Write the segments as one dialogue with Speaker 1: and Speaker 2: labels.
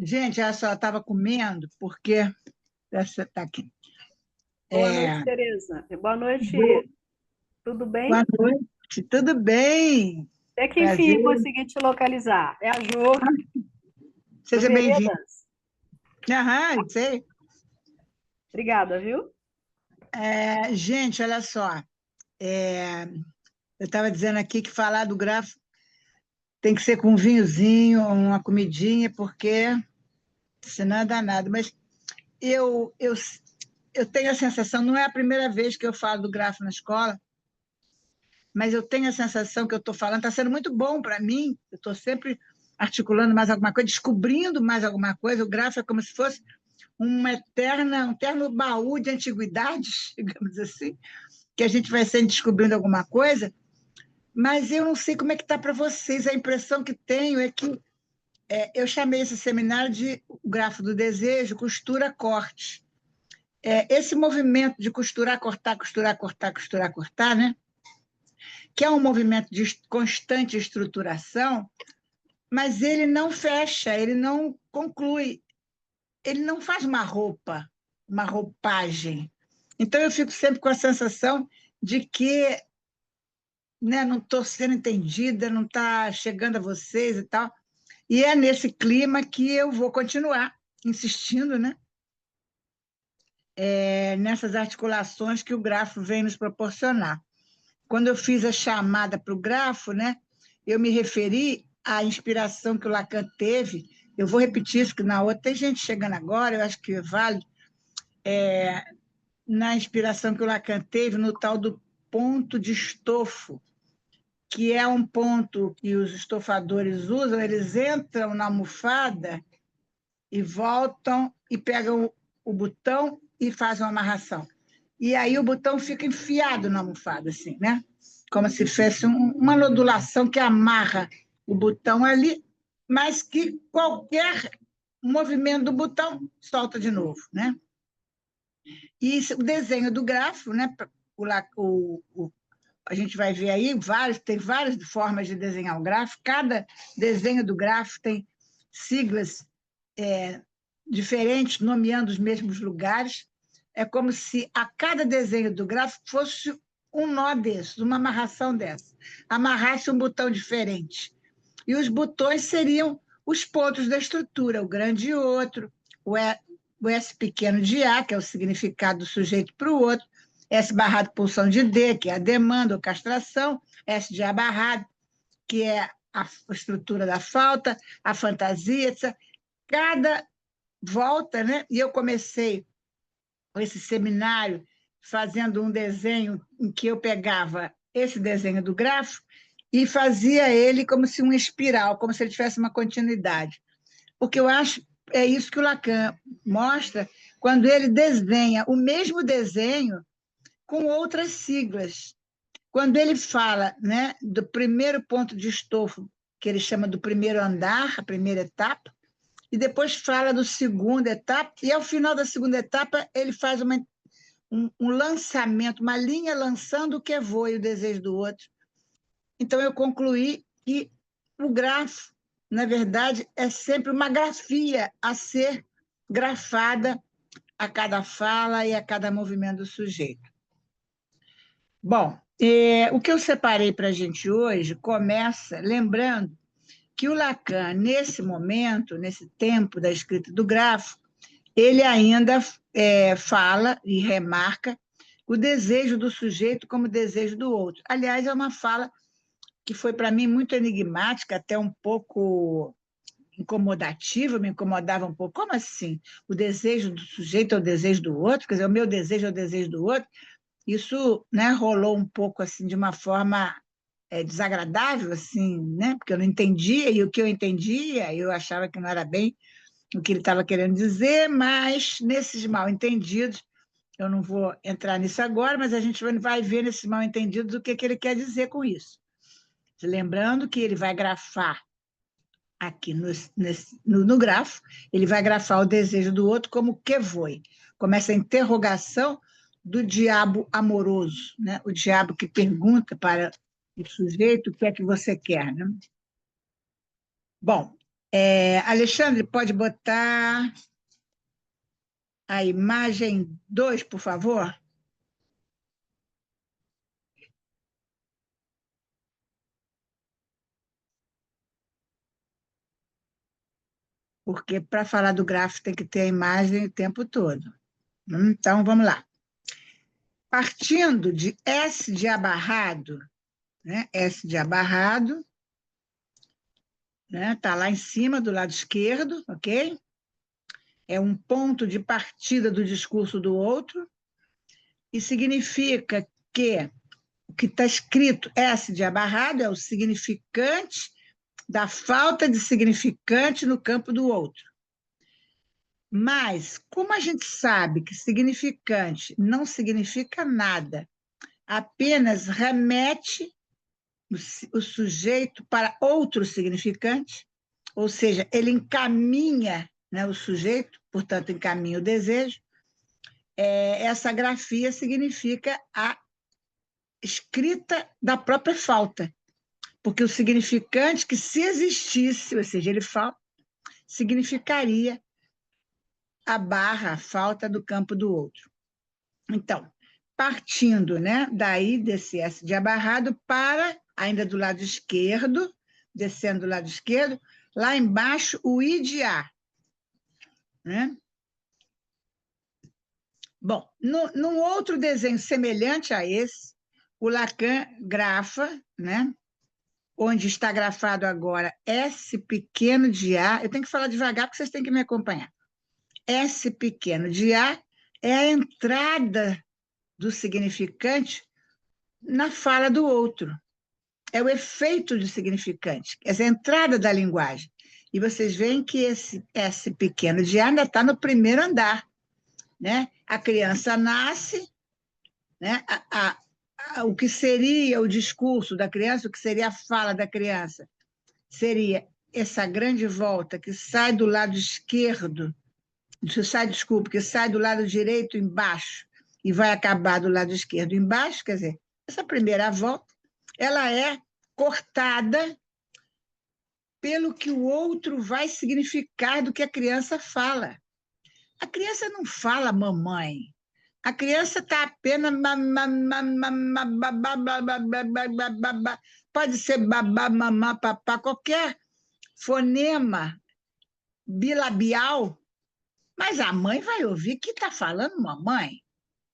Speaker 1: Gente, olha só, estava comendo, porque. Essa tá aqui.
Speaker 2: Boa noite,
Speaker 1: É,
Speaker 2: Tereza. Boa
Speaker 1: boa
Speaker 2: noite, tudo
Speaker 1: boa
Speaker 2: bem?
Speaker 1: noite, tudo bem?
Speaker 2: Até que
Speaker 1: Prazer,
Speaker 2: enfim consegui te localizar. É a Jo, do
Speaker 1: seja bem-vindo.
Speaker 2: Veredas.
Speaker 1: Aham, sei.
Speaker 2: Obrigada, viu?
Speaker 1: Gente, olha só, é, eu estava dizendo aqui que falar do grafo tem que ser com um vinhozinho, uma comidinha, porque senão é danado. Mas eu, eu, eu tenho a sensação, não é a primeira vez que eu falo do grafo na escola, mas eu tenho a sensação que eu estou falando, está sendo muito bom para mim, eu estou sempre articulando mais alguma coisa, descobrindo mais alguma coisa, o grafo é como se fosse um eterno baú de antiguidades, digamos assim, que a gente vai sempre descobrindo alguma coisa, mas eu não sei como é que está para vocês, a impressão que tenho é que eu chamei esse seminário de o grafo do desejo, costura, corte. Esse movimento de costurar, cortar, costurar, cortar, costurar, cortar, né? Que é um movimento de constante estruturação, mas ele não fecha, ele não conclui, ele não faz uma roupa, uma roupagem. Então eu fico sempre com a sensação de que, né, não estou sendo entendida, não está chegando a vocês e tal. E é nesse clima que eu vou continuar insistindo, né, nessas articulações que o grafo vem nos proporcionar. Quando eu fiz a chamada para o grafo, né, eu me referi à inspiração que o Lacan teve. Eu vou repetir isso, que na outra tem gente chegando agora, eu acho que vale, na inspiração que o Lacan teve no tal do ponto de estofo, que é um ponto que os estofadores usam, eles entram na almofada e voltam e pegam o botão e fazem uma amarração. E aí o botão fica enfiado na almofada, assim, né? Como se fosse uma nodulação que amarra o botão ali, mas que qualquer movimento do botão solta de novo, né? E o desenho do grafo, né? A gente vai ver aí tem várias formas de desenhar o grafo. Cada desenho do grafo tem siglas diferentes, nomeando os mesmos lugares. É como se a cada desenho do gráfico fosse um nó desses, uma amarração dessa. Amarrasse um botão diferente. E os botões seriam os pontos da estrutura, o grande e outro, o S pequeno de A, que é o significado do sujeito para o outro, S barrado pulsão de D, que é a demanda ou castração, S de A barrado, que é a estrutura da falta, a fantasia, etc. Cada volta, né? E eu comecei esse seminário fazendo um desenho em que eu pegava esse desenho do grafo e fazia ele como se uma espiral, como se ele tivesse uma continuidade. Porque eu acho é isso que o Lacan mostra quando ele desenha o mesmo desenho com outras siglas. Quando ele fala, né, do primeiro ponto de estofo, que ele chama do primeiro andar, a primeira etapa, e depois fala do segunda etapa, e ao final da segunda etapa ele faz um lançamento, uma linha lançando o que voa e o desejo do outro. Então eu concluí que o grafo, na verdade, é sempre uma grafia a ser grafada a cada fala e a cada movimento do sujeito. Bom, o que eu separei para a gente hoje começa lembrando que o Lacan, nesse momento, nesse tempo da escrita do grafo, ele ainda fala e remarca o desejo do sujeito como desejo do outro. Aliás, é uma fala que foi para mim muito enigmática, até um pouco incomodativa, me incomodava um pouco. Como assim? O desejo do sujeito é o desejo do outro? Quer dizer, o meu desejo é o desejo do outro? Isso, né, rolou um pouco assim de uma forma desagradável, assim, né? Porque eu não entendia, e o que eu entendia, eu achava que não era bem o que ele estava querendo dizer, mas nesses mal-entendidos, eu não vou entrar nisso agora, mas a gente vai ver nesses mal-entendidos o que, que ele quer dizer com isso. Lembrando que ele vai grafar aqui no grafo, ele vai grafar o desejo do outro como que foi. Começa a interrogação do diabo amoroso, né? O diabo que pergunta para o sujeito o que é que você quer. Né? Bom, Alexandre, pode botar a imagem 2, por favor? Porque para falar do gráfico tem que ter a imagem o tempo todo. Então, vamos lá. Partindo de S de abarrado, né? S de abarrado, né? Tá lá em cima, do lado esquerdo, ok? É um ponto de partida do discurso do outro, e significa que o que está escrito S de abarrado é o significante da falta de significante no campo do outro. Mas, como a gente sabe que significante não significa nada, apenas remete o sujeito para outro significante, ou seja, ele encaminha, né, o sujeito, portanto, encaminha o desejo, essa grafia significa a escrita da própria falta, porque o significante que, se existisse, ou seja, ele falta, significaria a barra, a falta do campo do outro. Então, partindo, né, daí desse S de abarrado para, ainda do lado esquerdo, descendo do lado esquerdo, lá embaixo o I de A. Né? Bom, num outro desenho semelhante a esse, o Lacan grafa, né, onde está grafado agora S pequeno de A. Eu tenho que falar devagar porque vocês têm que me acompanhar. S pequeno de A é a entrada do significante na fala do outro. É o efeito de significante, essa entrada da linguagem. E vocês veem que esse S pequeno de A ainda está no primeiro andar. Né? A criança nasce, né? O que seria o discurso da criança, o que seria a fala da criança, seria essa grande volta que sai do lado esquerdo, que sai do lado direito embaixo e vai acabar do lado esquerdo embaixo, quer dizer, essa primeira volta, ela é cortada pelo que o outro vai significar do que a criança fala. A criança não fala mamãe. A criança está apenas. Pode ser babá, mamá, papá, qualquer fonema bilabial, mas a mãe vai ouvir que está falando mamãe.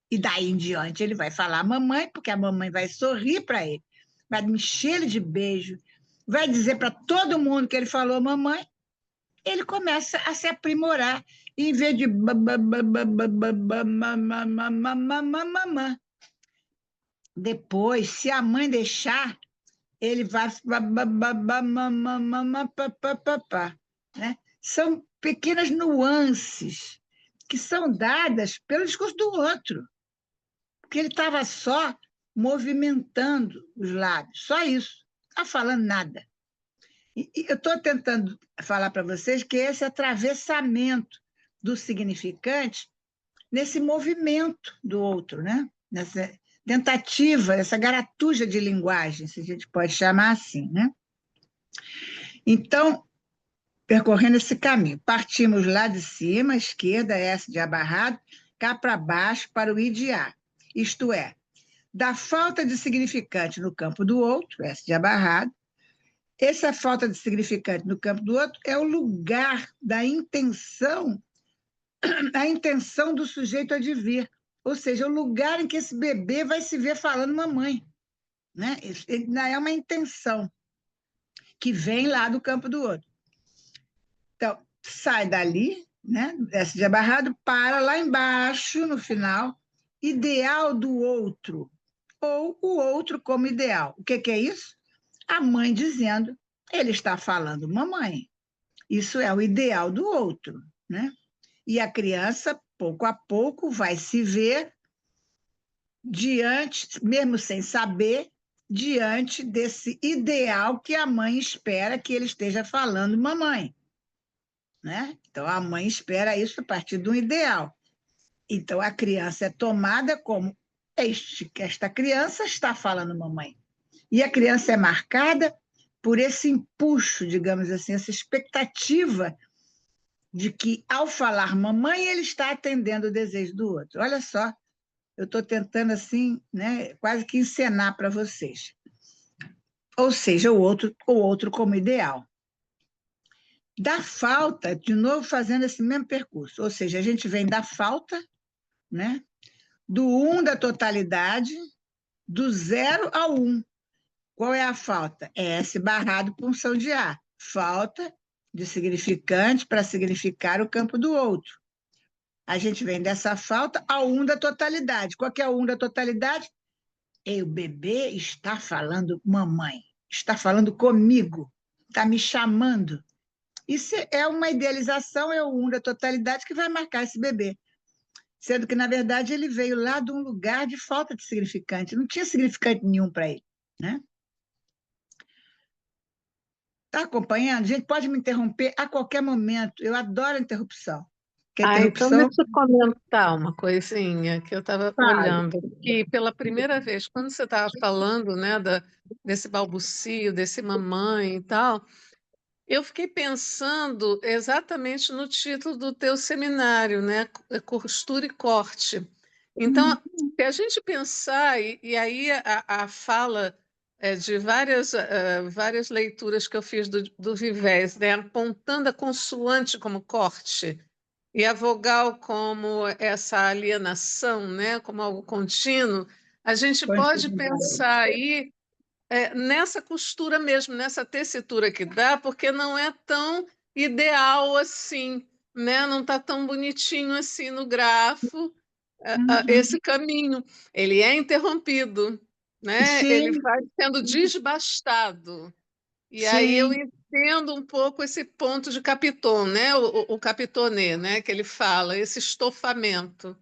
Speaker 1: E daí em diante ele vai falar mamãe, porque a mamãe vai sorrir para ele, vai me encher ele de beijo, vai dizer para todo mundo que ele falou mamãe, ele começa a se aprimorar. E em vez de depois, se a mãe deixar, ele vai, né? São pequenas nuances que são dadas pelo discurso do outro, porque ele estava só movimentando os lábios, só isso, não está falando nada. E eu estou tentando falar para vocês que esse atravessamento do significante nesse movimento do outro, né? Nessa tentativa, essa garatuja de linguagem, se a gente pode chamar assim. Né? Então, percorrendo esse caminho, partimos lá de cima, à esquerda, S de abarrado, cá para baixo, para o I de A. Isto é, da falta de significante no campo do outro, S de abarrado, essa falta de significante no campo do outro é o lugar da intenção, a intenção do sujeito a de vir, ou seja, o lugar em que esse bebê vai se ver falando mamãe. Né? É uma intenção que vem lá do campo do outro. Então, sai dali, né? Desce de abarrado, para lá embaixo, no final, ideal do outro, ou o outro como ideal. O que é isso? A mãe dizendo, ele está falando mamãe. Isso é o ideal do outro, né? E a criança, pouco a pouco, vai se ver diante, mesmo sem saber, diante desse ideal que a mãe espera que ele esteja falando mamãe. Né? Então, a mãe espera isso a partir de um ideal. Então, a criança é tomada como esta criança está falando mamãe. E a criança é marcada por esse empuxo, digamos assim, essa expectativa de que, ao falar mamãe, ele está atendendo o desejo do outro. Olha só, eu estou tentando, assim, né, quase que encenar para vocês. Ou seja, o outro como ideal. Da falta, de novo, fazendo esse mesmo percurso. Ou seja, a gente vem da falta, né, do 1 da totalidade, do 0 ao 1. Qual é a falta? É S barrado punção de A. Falta de significante para significar o campo do outro. A gente vem dessa falta ao 1 da totalidade. Qual que é o 1 da totalidade? E o bebê está falando mamãe, está falando comigo, está me chamando. Isso é uma idealização, é o 1 da totalidade que vai marcar esse bebê. Sendo que, na verdade, ele veio lá de um lugar de falta de significante. Não tinha significante nenhum para ele, né? Está acompanhando? A gente pode me interromper a qualquer momento. Eu adoro a interrupção. Porque a
Speaker 2: Então
Speaker 1: interrupção
Speaker 2: deixa eu comentar uma coisinha que eu estava
Speaker 1: fala.
Speaker 2: olhando, que pela primeira vez, quando você estava falando, né, desse balbucio, desse mamãe e tal, eu fiquei pensando exatamente no título do teu seminário, né, Costura e Corte. Então, se a gente pensar, e aí a fala de várias leituras que eu fiz do Vivés, né, apontando a consoante como corte, e a vogal como essa alienação, né, como algo contínuo, a gente pode pensar aí nessa costura mesmo, nessa tessitura que dá, porque não é tão ideal assim, né? Não está tão bonitinho assim no grafo, esse caminho. Ele é interrompido, né? Ele
Speaker 1: Sim,
Speaker 2: vai sendo desbastado. E aí eu
Speaker 1: sim.
Speaker 2: entendo um pouco esse ponto de Capiton, né? O Capitonê, né? Que ele fala, esse estofamento.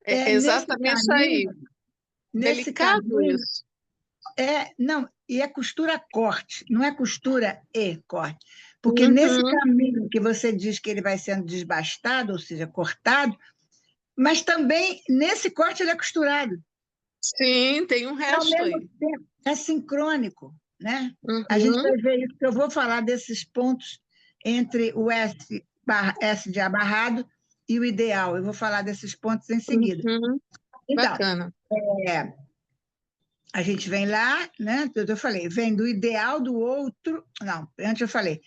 Speaker 2: É exatamente isso aí.
Speaker 1: Nesse
Speaker 2: Delicado
Speaker 1: caminho,
Speaker 2: isso.
Speaker 1: não, e é costura corte, não é costura e corte. Porque nesse
Speaker 2: Uhum.
Speaker 1: caminho que você diz que ele vai sendo desbastado, ou seja, cortado, mas também nesse corte ele é costurado.
Speaker 2: Sim, tem um
Speaker 1: Ao
Speaker 2: resto
Speaker 1: mesmo
Speaker 2: aí.
Speaker 1: tempo, é sincrônico, né? A gente
Speaker 2: Uhum,
Speaker 1: vai ver isso, que eu vou falar desses pontos entre o S de abarrado e o ideal. Eu vou falar desses pontos em seguida.
Speaker 2: uhum,
Speaker 1: Então,
Speaker 2: bacana.
Speaker 1: é, a gente vem lá, né? Eu falei, vem do ideal do outro. Não, antes eu falei,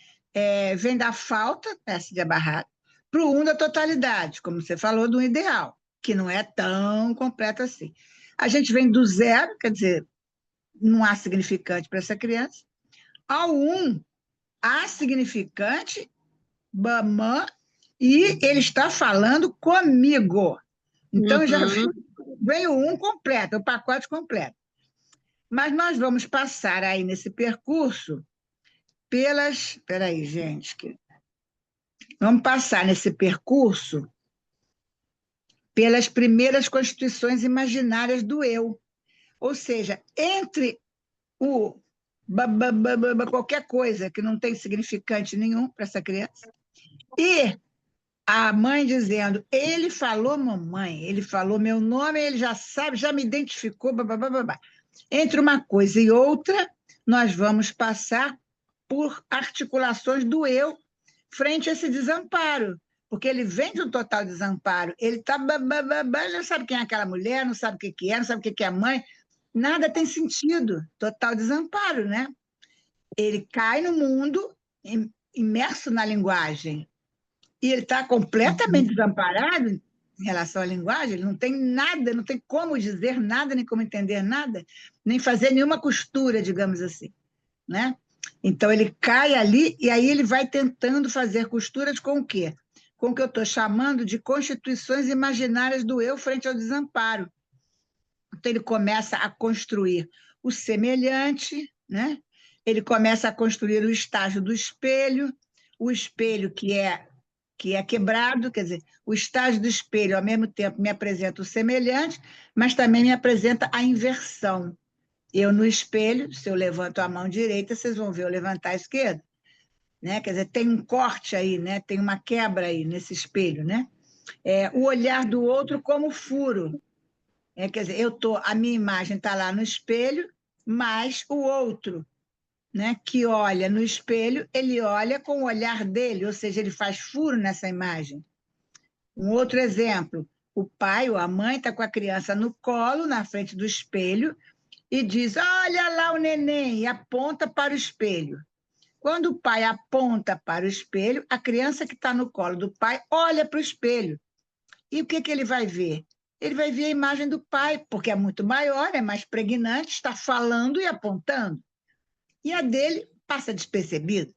Speaker 1: vem da falta, S de abarrado, para o 1 da totalidade, como você falou, do ideal, que não é tão completo assim. A gente vem do 0, quer dizer, não há significante para essa criança, ao 1, há significante, mamã, e ele está falando comigo. Então, já
Speaker 2: Uhum,
Speaker 1: vem o 1 completo, o pacote completo. Mas nós vamos passar aí nesse percurso pelas. Espera aí, gente. Vamos passar nesse percurso pelas primeiras constituições imaginárias do eu. Ou seja, entre o qualquer coisa que não tem significante nenhum para essa criança, e a mãe dizendo, ele falou mamãe, ele falou meu nome, ele já sabe, já me identificou, babá. Entre uma coisa e outra, nós vamos passar por articulações do eu frente a esse desamparo, porque ele vem de um total desamparo, ele está, não sabe quem é aquela mulher, não sabe o que é, não sabe o que é mãe, nada tem sentido, total desamparo, né? Ele cai no mundo imerso na linguagem, e ele está completamente desamparado em relação à linguagem, ele não tem nada, não tem como dizer nada, nem como entender nada, nem fazer nenhuma costura, digamos assim, né? Então ele cai ali e aí ele vai tentando fazer costuras com o quê? Com o que eu estou chamando de constituições imaginárias do eu frente ao desamparo. Então ele começa a construir o semelhante, né? Ele começa a construir o estágio do espelho, o espelho que é quebrado, quer dizer, o estágio do espelho, ao mesmo tempo, me apresenta o semelhante, mas também me apresenta a inversão. Eu, no espelho, se eu levanto a mão direita, vocês vão ver eu levantar a esquerda. Né? Quer dizer, tem um corte aí, né? Tem uma quebra aí nesse espelho. Né? O olhar do outro como furo. Quer dizer, a minha imagem está lá no espelho, mas o outro né, que olha no espelho, ele olha com o olhar dele, ou seja, ele faz furo nessa imagem. Um outro exemplo, o pai ou a mãe está com a criança no colo, na frente do espelho, e diz, olha lá o neném, e aponta para o espelho. Quando o pai aponta para o espelho, a criança que está no colo do pai olha para o espelho. E o que, que ele vai ver? Ele vai ver a imagem do pai, porque é muito maior, é mais pregnante, está falando e apontando. E a dele passa despercebido,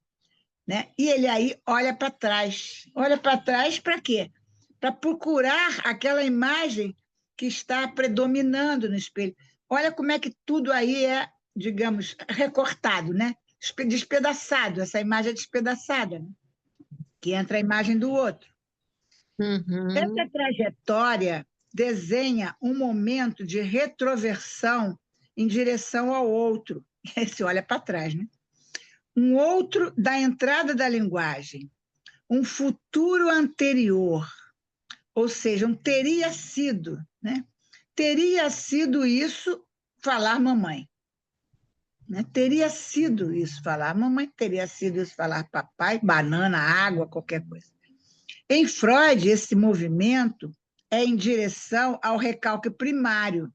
Speaker 1: né? E ele aí olha para trás. Olha para trás para quê? Para procurar aquela imagem que está predominando no espelho. Olha como é que tudo aí é, digamos, recortado, né? Despedaçado, essa imagem é despedaçada, né? Que entra a imagem do outro. Essa
Speaker 2: Uhum.
Speaker 1: trajetória desenha um momento de retroversão em direção ao outro. Esse olha para trás, né? Um outro da entrada da linguagem, um futuro anterior, ou seja, um teria sido, né? Teria sido isso falar mamãe. Né? Teria sido isso falar mamãe, teria sido isso falar papai, banana, água, qualquer coisa. Em Freud, esse movimento é em direção ao recalque primário,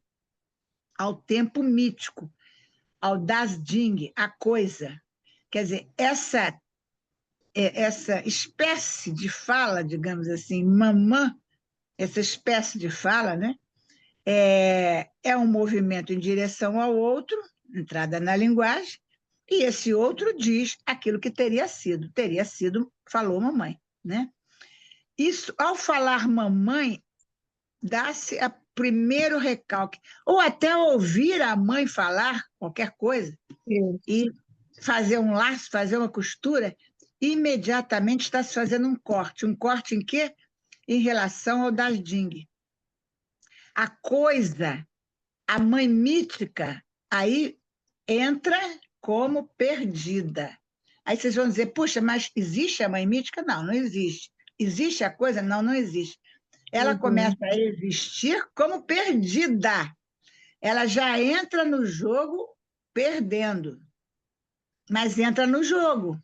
Speaker 1: ao tempo mítico, ao das Ding, a coisa. Quer dizer, essa espécie de fala, digamos assim, mamã, essa espécie de fala, né? É um movimento em direção ao outro, entrada na linguagem, e esse outro diz aquilo que teria sido, falou mamãe, né? Isso, ao falar mamãe, dá-se a primeiro recalque, ou até ouvir a mãe falar qualquer coisa
Speaker 2: Isso.
Speaker 1: e fazer um laço, fazer uma costura, imediatamente está se fazendo um corte. Um corte em quê? Em relação ao das Ding. A coisa, a mãe mítica, aí entra como perdida. Aí vocês vão dizer, puxa, mas existe a mãe mítica? Não, não existe. Existe a coisa? Não, não existe. Ela começa
Speaker 2: Uhum.
Speaker 1: a existir como perdida. Ela já entra no jogo perdendo, mas entra no jogo.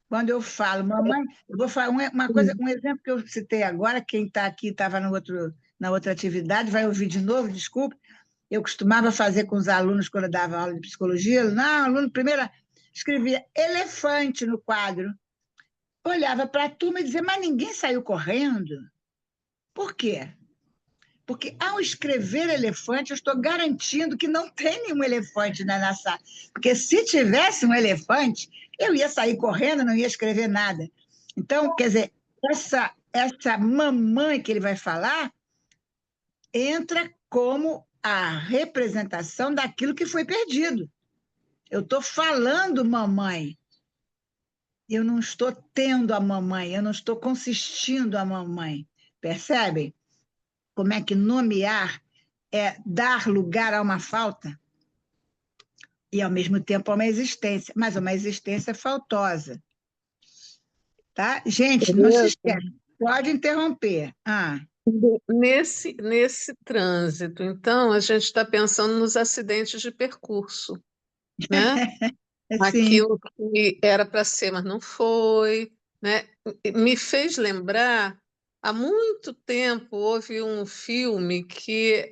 Speaker 1: Quando eu falo, mamãe, eu vou falar uma coisa, um exemplo que eu citei agora, quem está aqui estava na outra atividade, vai ouvir de novo, desculpe. Eu costumava fazer com os alunos quando eu dava aula de psicologia, não, aluno primeiro escrevia elefante no quadro, olhava para a turma e dizia, mas ninguém saiu correndo. Por quê? Porque ao escrever elefante, eu estou garantindo que não tem nenhum elefante na sala. Porque se tivesse um elefante, eu ia sair correndo, não ia escrever nada. Então, quer dizer, essa mamãe que ele vai falar entra como a representação daquilo que foi perdido. Eu estou falando mamãe, eu não estou tendo a mamãe, eu não estou consistindo a mamãe. Percebem? Como é que nomear é dar lugar a uma falta e, ao mesmo tempo, a uma existência, mas uma existência faltosa. Tá? Gente, não se
Speaker 2: Beleza.
Speaker 1: esqueça, pode interromper.
Speaker 2: Nesse trânsito, então, a gente está pensando nos acidentes de percurso, né?
Speaker 1: Sim.
Speaker 2: Aquilo que era para ser, mas não foi, né? Me fez lembrar, há muito tempo houve um filme que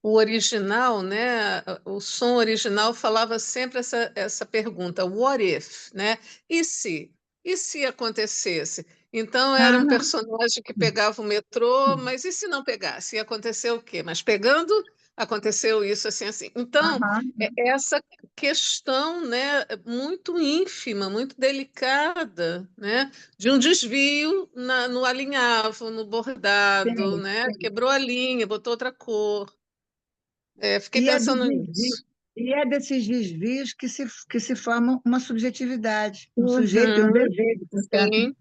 Speaker 2: o original, né? O som original falava sempre essa pergunta, what if, né? E se? E se acontecesse? Então era um
Speaker 1: Aham.
Speaker 2: personagem que pegava o metrô, mas e se não pegasse? Ia acontecer o quê? Mas pegando, aconteceu isso assim, assim. Então,
Speaker 1: Aham.
Speaker 2: essa questão, né, muito ínfima, muito delicada, né, de um desvio no alinhavo, no bordado,
Speaker 1: Sim,
Speaker 2: né?
Speaker 1: sim.
Speaker 2: Quebrou a linha, botou outra cor. Fiquei
Speaker 1: E é, do
Speaker 2: pensando
Speaker 1: desvio,
Speaker 2: nisso.
Speaker 1: e é desses desvios que se forma uma subjetividade, um sujeito e um
Speaker 2: Uhum,
Speaker 1: desejo, portanto.
Speaker 2: sim.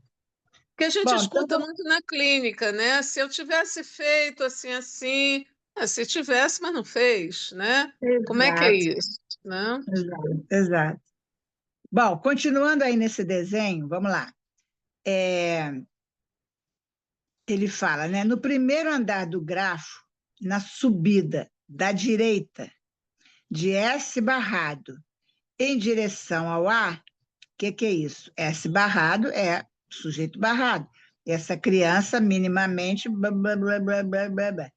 Speaker 2: Que a gente
Speaker 1: Bom, então
Speaker 2: escuta muito na clínica, né? Se eu tivesse feito assim, assim, se tivesse, mas não fez, né? Como é que é
Speaker 1: exato,
Speaker 2: isso, né?
Speaker 1: exato, exato. Bom, continuando aí nesse desenho, vamos lá. Ele fala, né? No primeiro andar do grafo, na subida da direita, de S barrado em direção ao A, o que é isso? S barrado é sujeito barrado. Essa criança minimamente... Blá, blá, blá, blá, blá, blá, blá.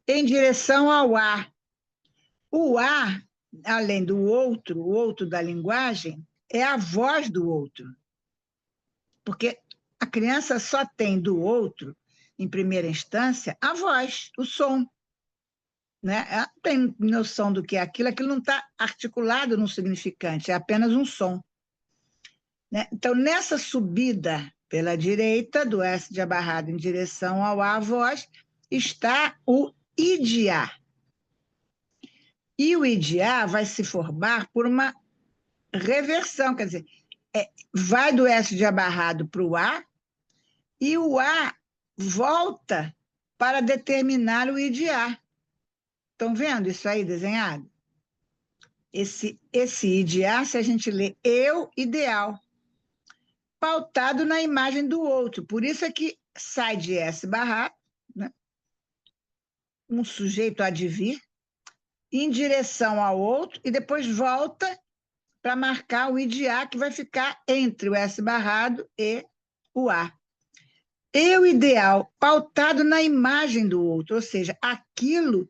Speaker 1: Em direção ao A. O A, além do outro, o outro da linguagem, é a voz do outro. Porque a criança só tem do outro, em primeira instância, a voz, o som. Né? Ela tem noção do que é aquilo, aquilo não está articulado no significante, é apenas um som. Né? Então, nessa subida pela direita, do S de abarrado em direção ao A, voz, está o IDA. E o IDA vai se formar por uma reversão, quer dizer, vai do S de abarrado para o A, e o A volta para determinar o IDA. Estão vendo isso aí desenhado? Esse IDA, se a gente lê eu ideal, pautado na imagem do outro. Por isso é que sai de S barrado, né? Um sujeito há de vir, em direção ao outro, e depois volta para marcar o IDA, que vai ficar entre o S barrado e o A. Eu ideal, pautado na imagem do outro, ou seja, aquilo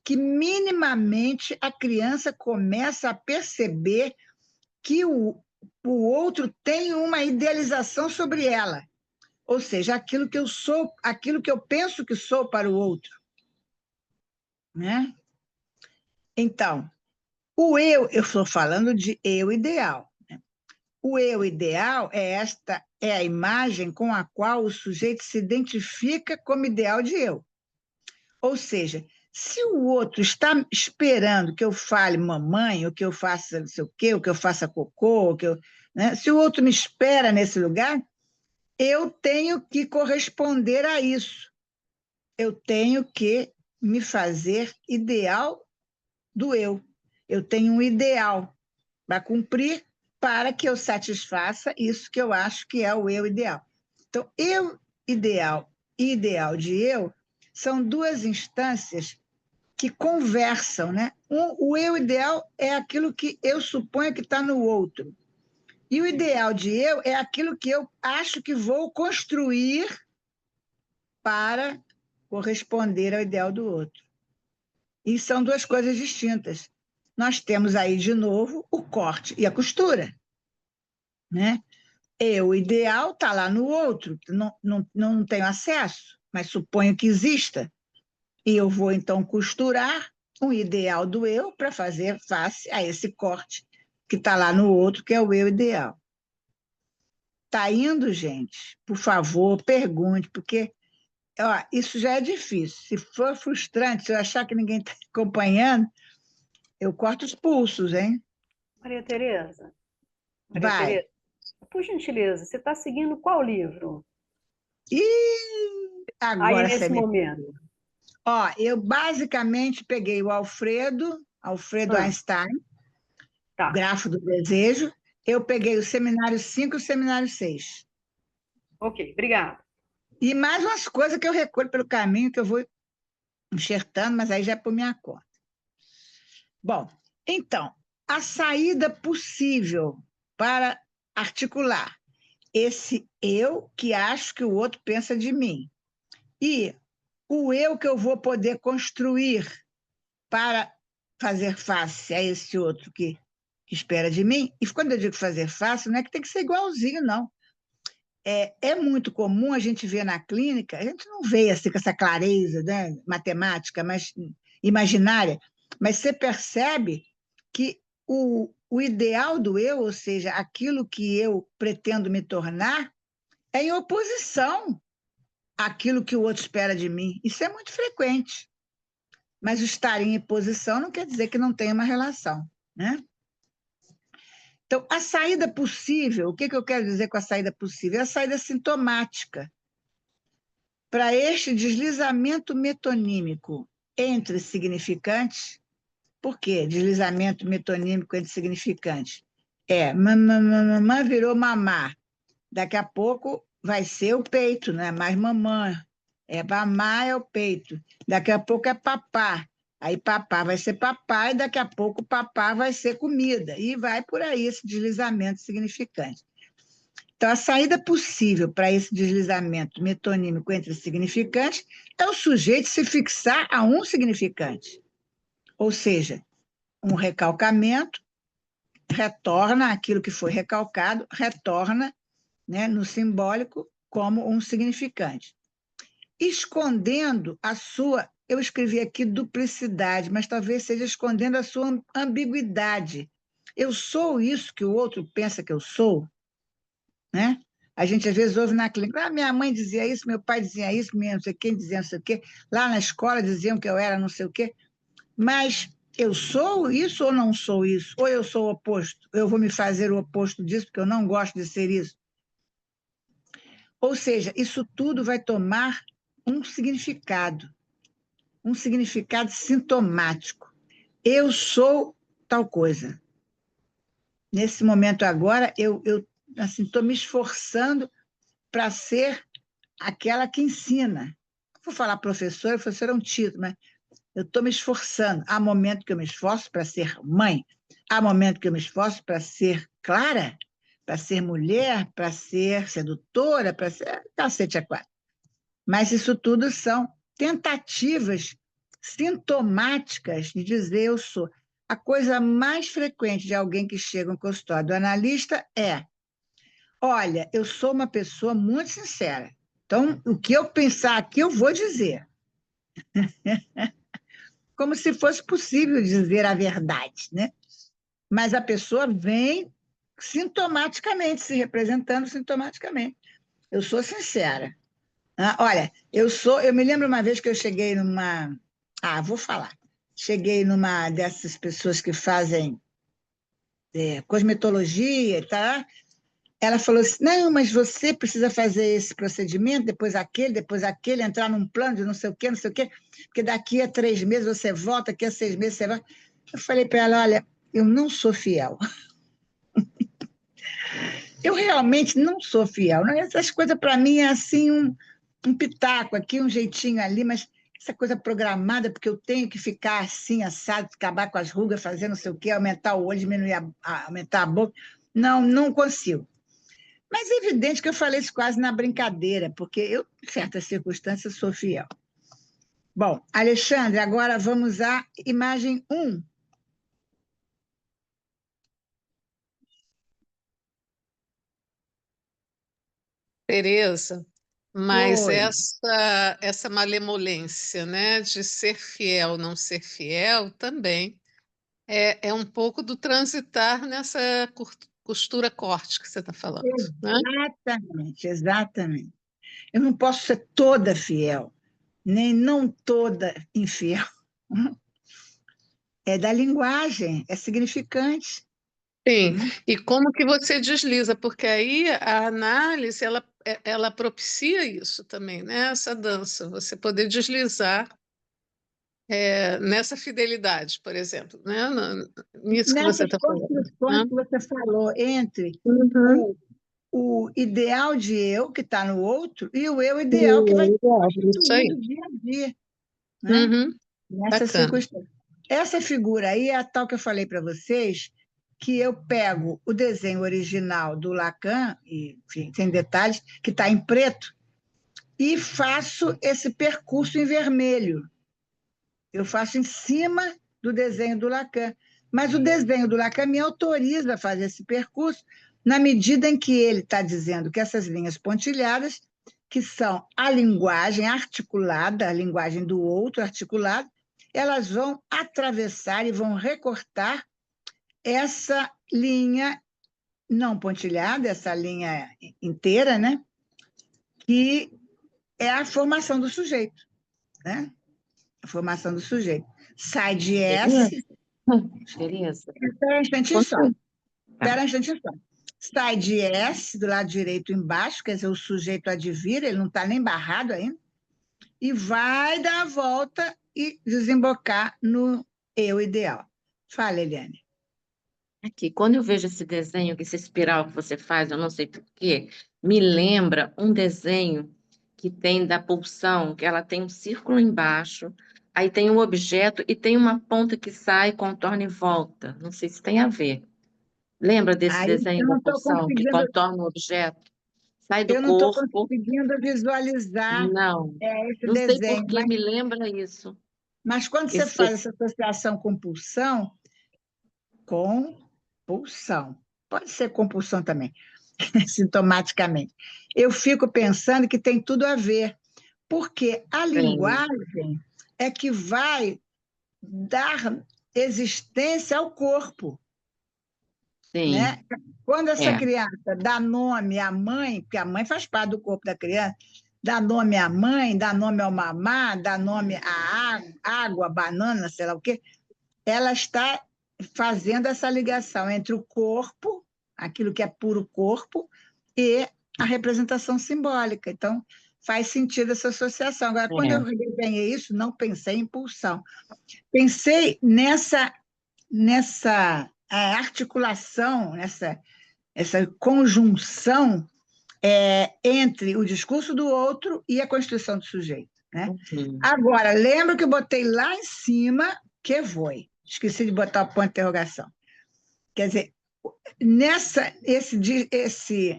Speaker 1: que minimamente a criança começa a perceber que o outro tem uma idealização sobre ela, ou seja, aquilo que eu sou, aquilo que eu penso que sou para o outro, né? Então, eu estou falando de eu ideal. Né? O eu ideal é a imagem com a qual o sujeito se identifica como ideal de eu. Ou seja, se o outro está esperando que eu fale mamãe, ou que eu faça não sei o quê, ou que eu faça cocô, né? Se o outro me espera nesse lugar, eu tenho que corresponder a isso. Eu tenho que me fazer ideal do eu. Eu tenho um ideal para cumprir para que eu satisfaça isso que eu acho que é o eu ideal. Então, eu ideal e ideal de eu são duas instâncias que conversam, né? O eu ideal é aquilo que eu suponho que está no outro. E o ideal de eu é aquilo que eu acho que vou construir para corresponder ao ideal do outro. E são duas coisas distintas. Nós temos aí, de novo, o corte e a costura. Né? Eu ideal está lá no outro, não tenho acesso, mas suponho que exista. E eu vou, então, costurar um ideal do eu para fazer face a esse corte que está lá no outro, que é o eu ideal. Está indo, gente? Por favor, pergunte, porque ó, isso já é difícil. Se for frustrante, se eu achar que ninguém está acompanhando, eu corto os pulsos, hein?
Speaker 3: Maria Tereza, Maria
Speaker 1: Vai.
Speaker 3: Tereza, por gentileza, você está seguindo qual livro?
Speaker 1: E
Speaker 3: Aí,
Speaker 1: agora você
Speaker 3: nesse
Speaker 1: me...
Speaker 3: momento.
Speaker 1: Ó, eu basicamente peguei o Alfredo Einstein,
Speaker 3: Tá.
Speaker 1: Grafo do Desejo. Eu peguei o Seminário 5 e o Seminário 6.
Speaker 3: Ok, obrigada.
Speaker 1: E mais umas coisas que eu recolho pelo caminho, que eu vou enxertando, mas aí já é por minha conta. Bom, então, a saída possível para articular esse eu que acho que o outro pensa de mim e o eu que eu vou poder construir para fazer face a esse outro que espera de mim. E quando eu digo fazer face, não é que tem que ser igualzinho, não. É muito comum a gente ver na clínica, a gente não vê assim com essa clareza, né, matemática, mas imaginária, mas você percebe que o ideal do eu, ou seja, aquilo que eu pretendo me tornar, é em oposição àquilo que o outro espera de mim. Isso é muito frequente. Mas o estar em posição não quer dizer que não tenha uma relação, né? Então, a saída possível, o que eu quero dizer com a saída possível? É a saída sintomática para este deslizamento metonímico entre significantes. Por quê? Deslizamento metonímico entre significantes. Mamã virou mamá. Daqui a pouco vai ser o peito, não é mais mamã. Mamá é o peito. Daqui a pouco é papá. Aí papá vai ser papai, daqui a pouco papá vai ser comida. E vai por aí esse deslizamento significante. Então, a saída possível para esse deslizamento metonímico entre significantes é o sujeito se fixar a um significante. Ou seja, um recalcamento retorna aquilo que foi recalcado, retorna, né, no simbólico como um significante. Escondendo a sua, eu escrevi aqui duplicidade, mas talvez seja escondendo a sua ambiguidade. Eu sou isso que o outro pensa que eu sou, né? A gente às vezes ouve na clínica, minha mãe dizia isso, meu pai dizia isso, minha não sei quem dizia não sei o quê, lá na escola diziam que eu era não sei o quê, mas eu sou isso ou não sou isso? Ou eu sou o oposto? Eu vou me fazer o oposto disso porque eu não gosto de ser isso? Ou seja, isso tudo vai tomar um significado sintomático. Eu sou tal coisa. Nesse momento agora, eu assim, estou me esforçando para ser aquela que ensina. Vou falar professora é um título, mas eu estou me esforçando. Há momento que eu me esforço para ser mãe, há momento que eu me esforço para ser clara, para ser mulher, para ser sedutora, para ser cacete a quatro. Mas isso tudo são tentativas sintomáticas de dizer eu sou. A coisa mais frequente de alguém que chega no consultório do analista é: olha, eu sou uma pessoa muito sincera. Então, o que eu pensar aqui, eu vou dizer. Como se fosse possível dizer a verdade, né? Mas a pessoa vem sintomaticamente, se representando sintomaticamente. Eu sou sincera. Olha, eu me lembro uma vez que eu cheguei numa. Vou falar. Cheguei numa dessas pessoas que fazem cosmetologia e tal. Ela falou assim: não, mas você precisa fazer esse procedimento, depois aquele, entrar num plano de não sei o quê, porque daqui a 3 meses você volta, daqui a 6 meses você volta. Eu falei para ela: olha, eu não sou fiel. Eu realmente não sou fiel. Não, essas coisas, para mim, é assim um pitaco aqui, um jeitinho ali, mas essa coisa programada, porque eu tenho que ficar assim, assado, acabar com as rugas, fazer não sei o quê, aumentar o olho, diminuir, aumentar a boca. Não, não consigo. Mas é evidente que eu falei isso quase na brincadeira, porque eu, em certas circunstâncias, sou fiel. Bom, Alexandre, agora vamos à imagem 1.
Speaker 2: Tereza, mas
Speaker 1: Oi.
Speaker 2: essa malemolência, né, de ser fiel, não ser fiel, também é um pouco do transitar nessa costura corte que você está falando, né?
Speaker 1: Exatamente, exatamente. Eu não posso ser toda fiel, nem não toda infiel. É da linguagem, é significante.
Speaker 2: Sim, e como que você desliza? Porque aí a análise, ela propicia isso também, né? Essa dança, você poder deslizar nessa fidelidade, por exemplo, né? Nisso que você
Speaker 1: Nessas
Speaker 2: está falando,
Speaker 1: construções
Speaker 2: né?
Speaker 1: que você falou entre
Speaker 2: Uhum.
Speaker 1: o, o ideal de eu que está no outro e o eu
Speaker 2: E
Speaker 1: ideal que vai ser
Speaker 2: legal, isso aí.
Speaker 1: construído dia a dia, né?
Speaker 2: Uhum.
Speaker 1: Nessa
Speaker 2: Bacana.
Speaker 1: circunstância. Essa figura aí é a tal que eu falei para vocês, que eu pego o desenho original do Lacan, e, enfim, tem detalhes, que está em preto, e faço esse percurso em vermelho. Eu faço em cima do desenho do Lacan. Mas o desenho do Lacan me autoriza a fazer esse percurso na medida em que ele está dizendo que essas linhas pontilhadas, que são a linguagem articulada, a linguagem do outro articulado, elas vão atravessar e vão recortar essa linha não pontilhada, essa linha inteira, né? Que é a formação do sujeito, né? A formação do sujeito. Sai de
Speaker 4: Beleza?
Speaker 1: S.
Speaker 4: Beleza.
Speaker 1: Espera um instantinho só.
Speaker 4: Continua.
Speaker 1: Espera um instantinho só. Sai de S, do lado direito embaixo, quer dizer, o sujeito advira, ele não está nem barrado ainda, e vai dar a volta e desembocar no eu ideal. Fala, Eliane.
Speaker 4: Aqui, quando eu vejo esse desenho, essa espiral que você faz, eu não sei por quê, me lembra um desenho que tem da pulsão, que ela tem um círculo embaixo, Aí tem um objeto e tem uma ponta que sai, contorna e volta. Não sei se tem a ver. Lembra desse
Speaker 1: Aí
Speaker 4: desenho
Speaker 1: eu
Speaker 4: da
Speaker 1: não estou
Speaker 4: pulsão que
Speaker 1: conseguindo,
Speaker 4: contorna o objeto? Sai do
Speaker 1: eu não estou
Speaker 4: corpo.
Speaker 1: conseguindo visualizar
Speaker 4: Não.
Speaker 1: esse
Speaker 4: Não sei por
Speaker 1: desenho,
Speaker 4: que me lembra isso.
Speaker 1: mas quando você
Speaker 4: Esse
Speaker 1: faz essa associação compulsão, pode ser compulsão também, sintomaticamente, eu fico pensando que tem tudo a ver, porque a
Speaker 4: desenho.
Speaker 1: linguagem é que vai dar existência ao corpo,
Speaker 4: Sim,
Speaker 1: né? Quando essa
Speaker 4: é.
Speaker 1: criança dá nome à mãe, porque a mãe faz parte do corpo da criança, dá nome à mãe, dá nome ao mamá, dá nome à água, banana, sei lá o quê, ela está fazendo essa ligação entre o corpo, aquilo que é puro corpo, e a representação simbólica. Então, faz sentido essa associação. Agora, quando eu
Speaker 4: É.
Speaker 1: desenhei isso, não pensei em pulsão. Pensei nessa articulação, essa conjunção entre o discurso do outro e a constituição do sujeito. Né?
Speaker 4: Uhum.
Speaker 1: Agora, lembra que eu botei lá em cima que foi. Esqueci de botar o ponto de interrogação. Quer dizer,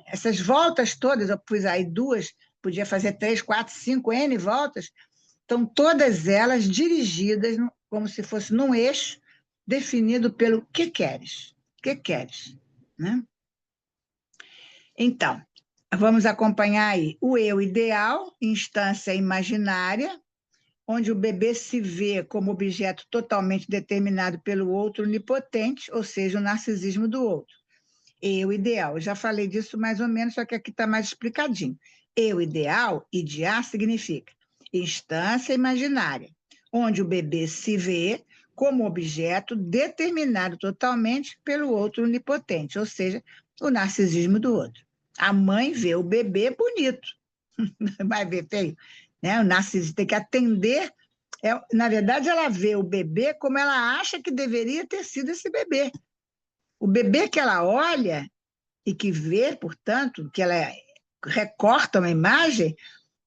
Speaker 1: essas voltas todas, eu pus aí duas, podia fazer 3, 4, 5, N voltas, estão todas elas dirigidas como se fosse num eixo definido pelo que queres. O que queres? Né? Então, vamos acompanhar aí o eu ideal, instância imaginária, onde o bebê se vê como objeto totalmente determinado pelo outro onipotente, ou seja, o narcisismo do outro. Eu ideal, eu já falei disso mais ou menos, só que aqui está mais explicadinho. Eu ideal, idear significa instância imaginária, onde o bebê se vê como objeto determinado totalmente pelo outro onipotente, ou seja, o narcisismo do outro. A mãe vê o bebê bonito, vai ver feio, né? O narcisismo tem que atender. Na verdade, ela vê o bebê como ela acha que deveria ter sido esse bebê. O bebê que ela olha e que vê, portanto, que ela recorta uma imagem,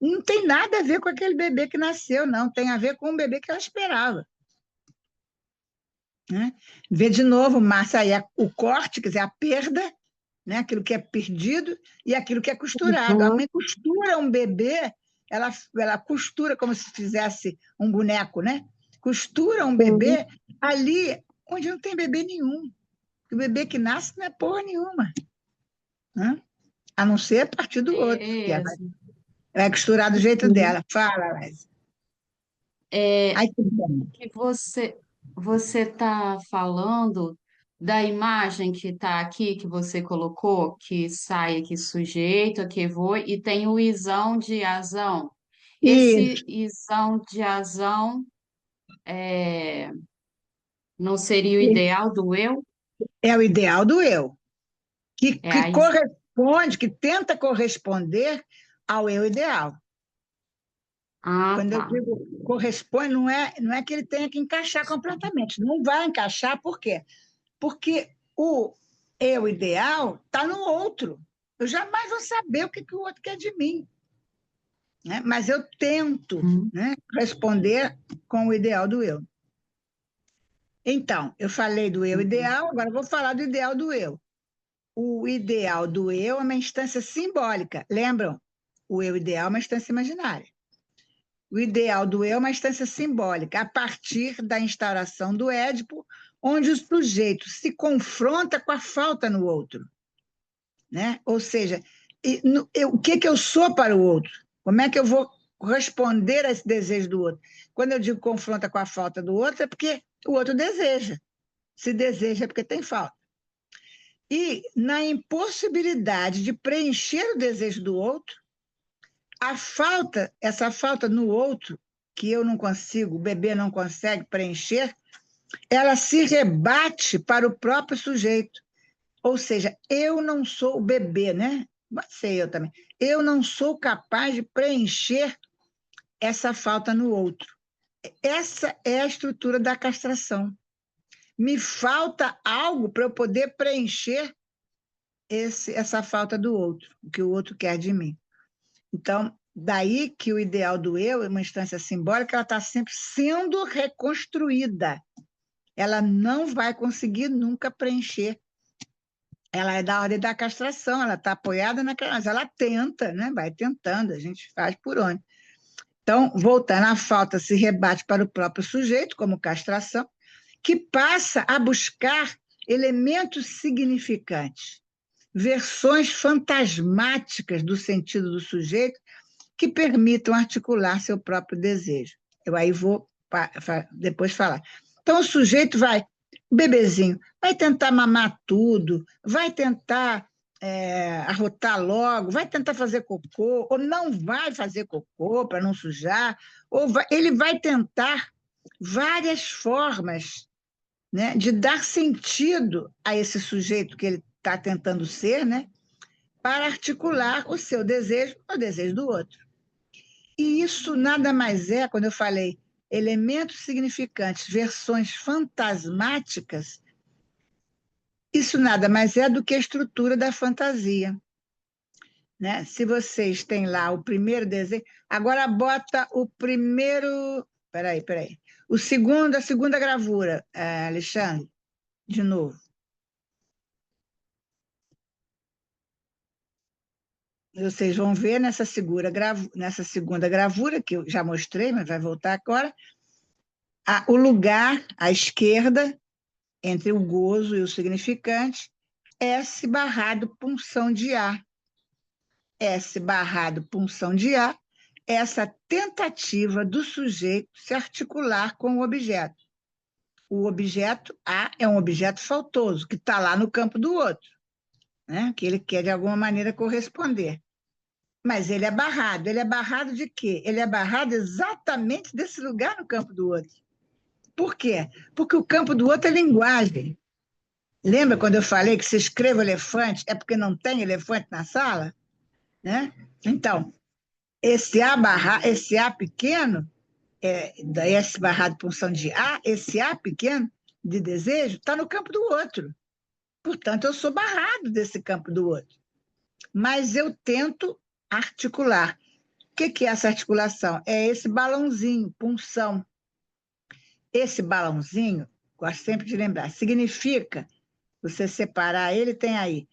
Speaker 1: não tem nada a ver com aquele bebê que nasceu, não. Tem a ver com o bebê que ela esperava. Né? Vê de novo, Márcia, aí o corte, quer dizer, a perda, né? Aquilo que é perdido e aquilo que é costurado. A
Speaker 4: Uhum.
Speaker 1: mãe costura um bebê, ela costura como se fizesse um boneco, né? Costura um
Speaker 4: Sim.
Speaker 1: bebê ali onde não tem bebê nenhum. O bebê que nasce não é porra nenhuma, né? A não ser a partir do outro, que ela
Speaker 3: Beleza.
Speaker 1: vai costurar do jeito
Speaker 4: Uhum.
Speaker 1: dela. Fala, mas.
Speaker 3: É,
Speaker 1: Aí, tudo bem.
Speaker 3: que você está falando da imagem que está aqui, que você colocou, que sai aqui sujeito, aqui vou, e tem o isão de azão.
Speaker 1: Isso
Speaker 3: Esse isão de azão não seria o ideal do eu?
Speaker 1: é o ideal do eu,
Speaker 3: É
Speaker 1: que
Speaker 3: a
Speaker 1: corresponde, que tenta corresponder ao eu ideal.
Speaker 3: Ah,
Speaker 1: Quando eu
Speaker 3: tá.
Speaker 1: digo corresponde, não é que ele tenha que encaixar completamente. Não vai encaixar, por quê? Porque o eu ideal está no outro. Eu jamais vou saber o que o outro quer de mim, né? Mas eu tento,
Speaker 3: Hum.
Speaker 1: né, responder com o ideal do eu. Então, eu falei do eu
Speaker 3: Uhum.
Speaker 1: ideal, agora eu vou falar do ideal do eu. O ideal do eu é uma instância simbólica. Lembram? O eu ideal é uma instância imaginária. O ideal do eu é uma instância simbólica, a partir da instauração do Édipo, onde o sujeito se confronta com a falta no outro. Né? Ou seja, o que eu sou para o outro? Como é que eu vou responder a esse desejo do outro? Quando eu digo confronta com a falta do outro, é porque o outro deseja. Se deseja é porque tem falta. E na impossibilidade de preencher o desejo do outro, essa falta no outro, que eu não consigo, o bebê não consegue preencher, ela se rebate para o próprio sujeito. Ou seja, eu não sou o bebê, né? Pode ser eu também. Eu não sou capaz de preencher essa falta no outro. Essa é a estrutura da castração. Me falta algo para eu poder preencher essa falta do outro, o que o outro quer de mim. Então, Daí que o ideal do eu, uma instância simbólica, ela está sempre sendo reconstruída. Ela não vai conseguir nunca preencher. Ela é da ordem da castração, ela está apoiada naquela, mas ela tenta, né? Vai tentando, a gente faz por onde. Então, voltando, a falta se rebate para o próprio sujeito, como castração, que passa a buscar elementos significantes, versões fantasmáticas do sentido do sujeito que permitam articular seu próprio desejo. Eu aí vou depois falar. Então, o sujeito vai, bebezinho, vai tentar mamar tudo, vai tentar arrotar logo, vai tentar fazer cocô, ou não vai fazer cocô para não sujar, ele vai tentar várias formas, né, de dar sentido a esse sujeito que ele está tentando ser, né, para articular o seu desejo ao desejo do outro. E isso nada mais é, quando eu falei elementos significantes, versões fantasmáticas, isso nada mais é do que a estrutura da fantasia. Né? Se vocês têm lá o primeiro desenho, agora bota o primeiro. Peraí. A segunda gravura, Alexandre, de novo. Vocês vão ver nessa segunda gravura, que eu já mostrei, mas vai voltar agora, o lugar à esquerda, entre o gozo e o significante, S barrado punção de A. S barrado punção de A, essa tentativa do sujeito se articular com o objeto. O objeto A é um objeto faltoso, que está lá no campo do outro, né? Que ele quer, de alguma maneira, corresponder. Mas ele é barrado. Ele é barrado de quê? Ele é barrado exatamente desse lugar no campo do outro. Por quê? Porque o campo do outro é linguagem. Lembra quando eu falei que se escreva elefante é porque não tem elefante na sala? Né? Então, esse A pequeno, da S barrado punção de A, esse A pequeno de desejo, está no campo do outro. Portanto, eu sou barrado desse campo do outro. Mas eu tento articular. O que é essa articulação? É esse balãozinho, punção. Esse balãozinho, gosto sempre de lembrar, significa, você separar ele, tem aí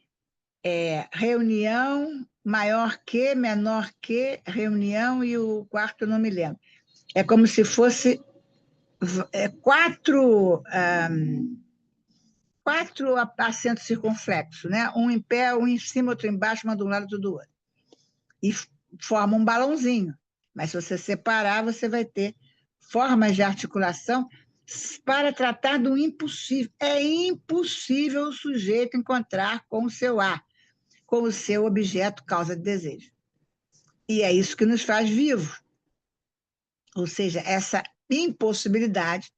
Speaker 1: reunião, maior que, menor que, reunião e o quarto eu não me lembro. É como se fosse quatro acentos circunflexos, né? Um em pé, um em cima, outro embaixo, um de um lado, outro do outro. E forma um balãozinho. Mas se você separar, você vai ter formas de articulação para tratar do impossível. É impossível o sujeito encontrar com o seu A, com o seu objeto causa de desejo. E é isso que nos faz vivos. Ou seja, essa impossibilidade,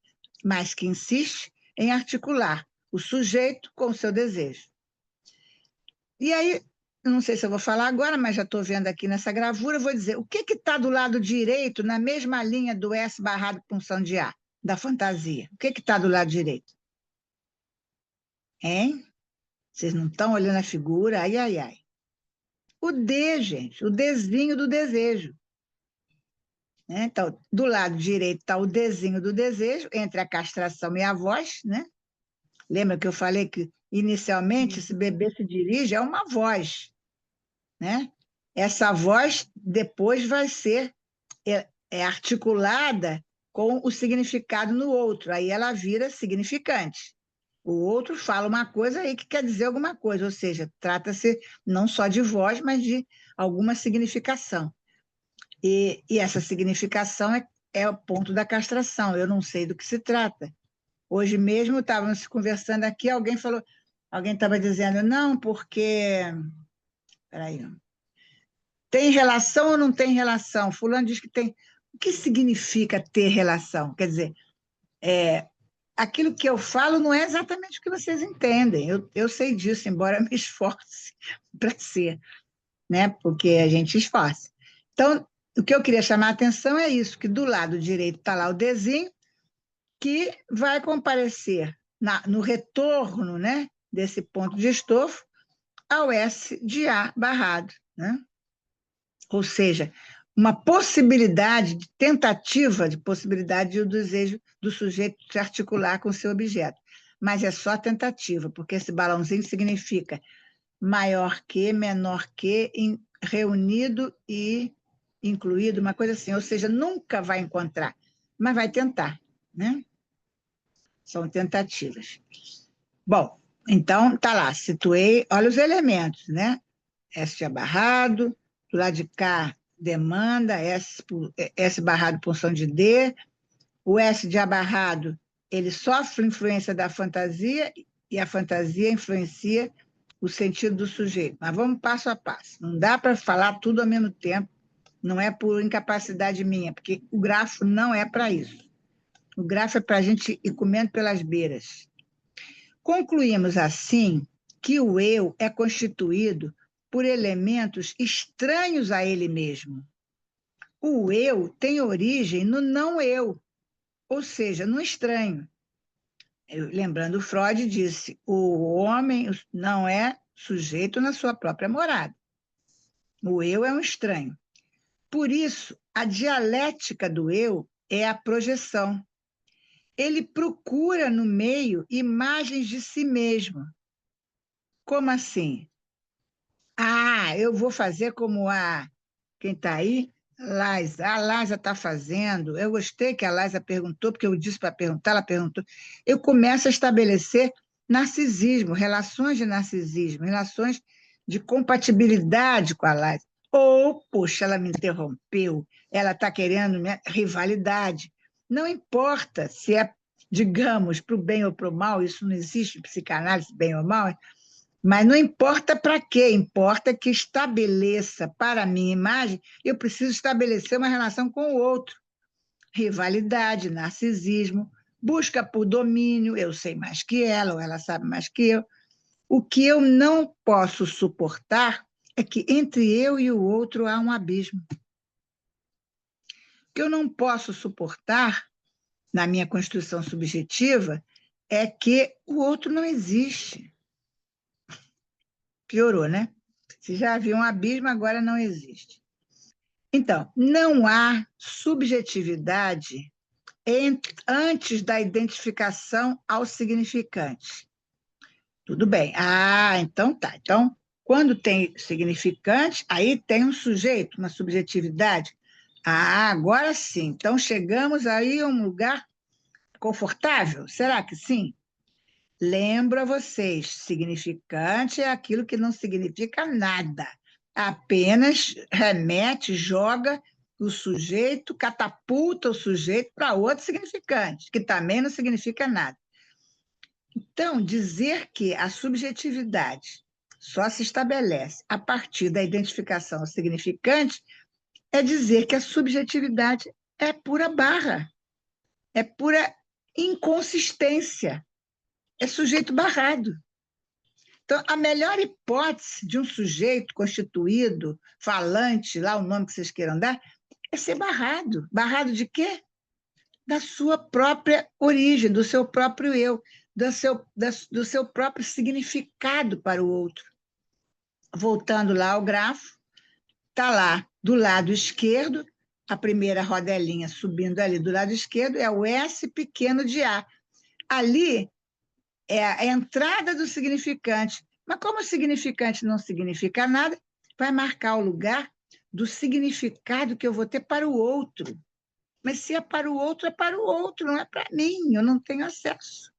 Speaker 1: mas que insiste em articular o sujeito com o seu desejo. E aí, não sei se eu vou falar agora, mas já estou vendo aqui nessa gravura, vou dizer, o que está do lado direito, na mesma linha do S barrado punção de A, da fantasia? O que está do lado direito? Hein? Vocês não estão olhando a figura? Ai. O D, gente, o Dzinho do desejo. Né? Então, do lado direito está o Dzinho do desejo, entre a castração e a voz, né? Lembra que eu falei que, inicialmente, esse bebê se dirige a uma voz, né? Essa voz depois vai ser articulada com o significado no outro, aí ela vira significante. O outro fala uma coisa aí que quer dizer alguma coisa, ou seja, trata-se não só de voz, mas de alguma significação. E essa significação é o ponto da castração, eu não sei do que se trata. Hoje mesmo estávamos conversando aqui, alguém estava dizendo, não, porque... Peraí, tem relação ou não tem relação? Fulano diz que tem. O que significa ter relação? Quer dizer, aquilo que eu falo não é exatamente o que vocês entendem. Eu sei disso, embora me esforce para ser, né? Porque a gente esforça. Então, o que eu queria chamar a atenção é isso, que do lado direito está lá o Dzinho, que vai comparecer no retorno, né, desse ponto de estofo ao S de A barrado, né? Ou seja, uma possibilidade, de tentativa de possibilidade do desejo do sujeito se articular com o seu objeto. Mas é só tentativa, porque esse balãozinho significa maior que, menor que, reunido e incluído, uma coisa assim. Ou seja, nunca vai encontrar, mas vai tentar, né? São tentativas. Bom, então, tá lá, situei, olha os elementos, né? S de abarrado, do lado de cá, demanda, S barrado, punção de D, o S de abarrado, ele sofre influência da fantasia e a fantasia influencia o sentido do sujeito. Mas vamos passo a passo. Não dá para falar tudo ao mesmo tempo, não é por incapacidade minha, porque o grafo não é para isso. O grafo é para a gente ir comendo pelas beiras. Concluímos, assim, que o eu é constituído por elementos estranhos a ele mesmo. O eu tem origem no não eu, ou seja, no estranho. Lembrando, Freud disse, o homem não é sujeito na sua própria morada. O eu é um estranho. Por isso, a dialética do eu é a projeção. Ele procura no meio imagens de si mesmo. Como assim? Ah, eu vou fazer como quem está aí? Laisa. A Laisa está fazendo. Eu gostei que a Laisa perguntou, porque eu disse para perguntar, ela perguntou. Eu começo a estabelecer narcisismo, relações de narcisismo, relações de compatibilidade com a Laisa. Ou, poxa, ela me interrompeu, ela está querendo rivalidade. Não importa se é, digamos, para o bem ou para o mal, isso não existe em psicanálise, bem ou mal, mas não importa para quê, importa que estabeleça para a minha imagem, eu preciso estabelecer uma relação com o outro. Rivalidade, narcisismo, busca por domínio, eu sei mais que ela, ou ela sabe mais que eu. O que eu não posso suportar é que entre eu e o outro há um abismo. O que eu não posso suportar, na minha construção subjetiva, é que o outro não existe. Piorou, né? Se já havia um abismo, agora não existe. Então, não há subjetividade antes da identificação ao significante. Tudo bem. Ah, então tá. Então, quando tem significante, aí tem um sujeito, uma subjetividade. Ah, agora sim. Então, chegamos aí a um lugar confortável? Será que sim? Lembro a vocês, significante é aquilo que não significa nada, apenas remete, joga o sujeito, catapulta o sujeito para outro significante, que também não significa nada. Então, dizer que a subjetividade só se estabelece a partir da identificação significante é dizer que a subjetividade é pura barra, é pura inconsistência. É sujeito barrado. Então, a melhor hipótese de um sujeito constituído, falante, lá o nome que vocês queiram dar, é ser barrado. Barrado de quê? Da sua própria origem, do seu próprio eu, do seu próprio significado para o outro. Voltando lá ao grafo, está lá do lado esquerdo, a primeira rodelinha subindo ali do lado esquerdo é o S pequeno de A. Ali é a entrada do significante. Mas como o significante não significa nada, vai marcar o lugar do significado que eu vou ter para o outro. Mas se é para o outro, não é para mim, eu não tenho acesso.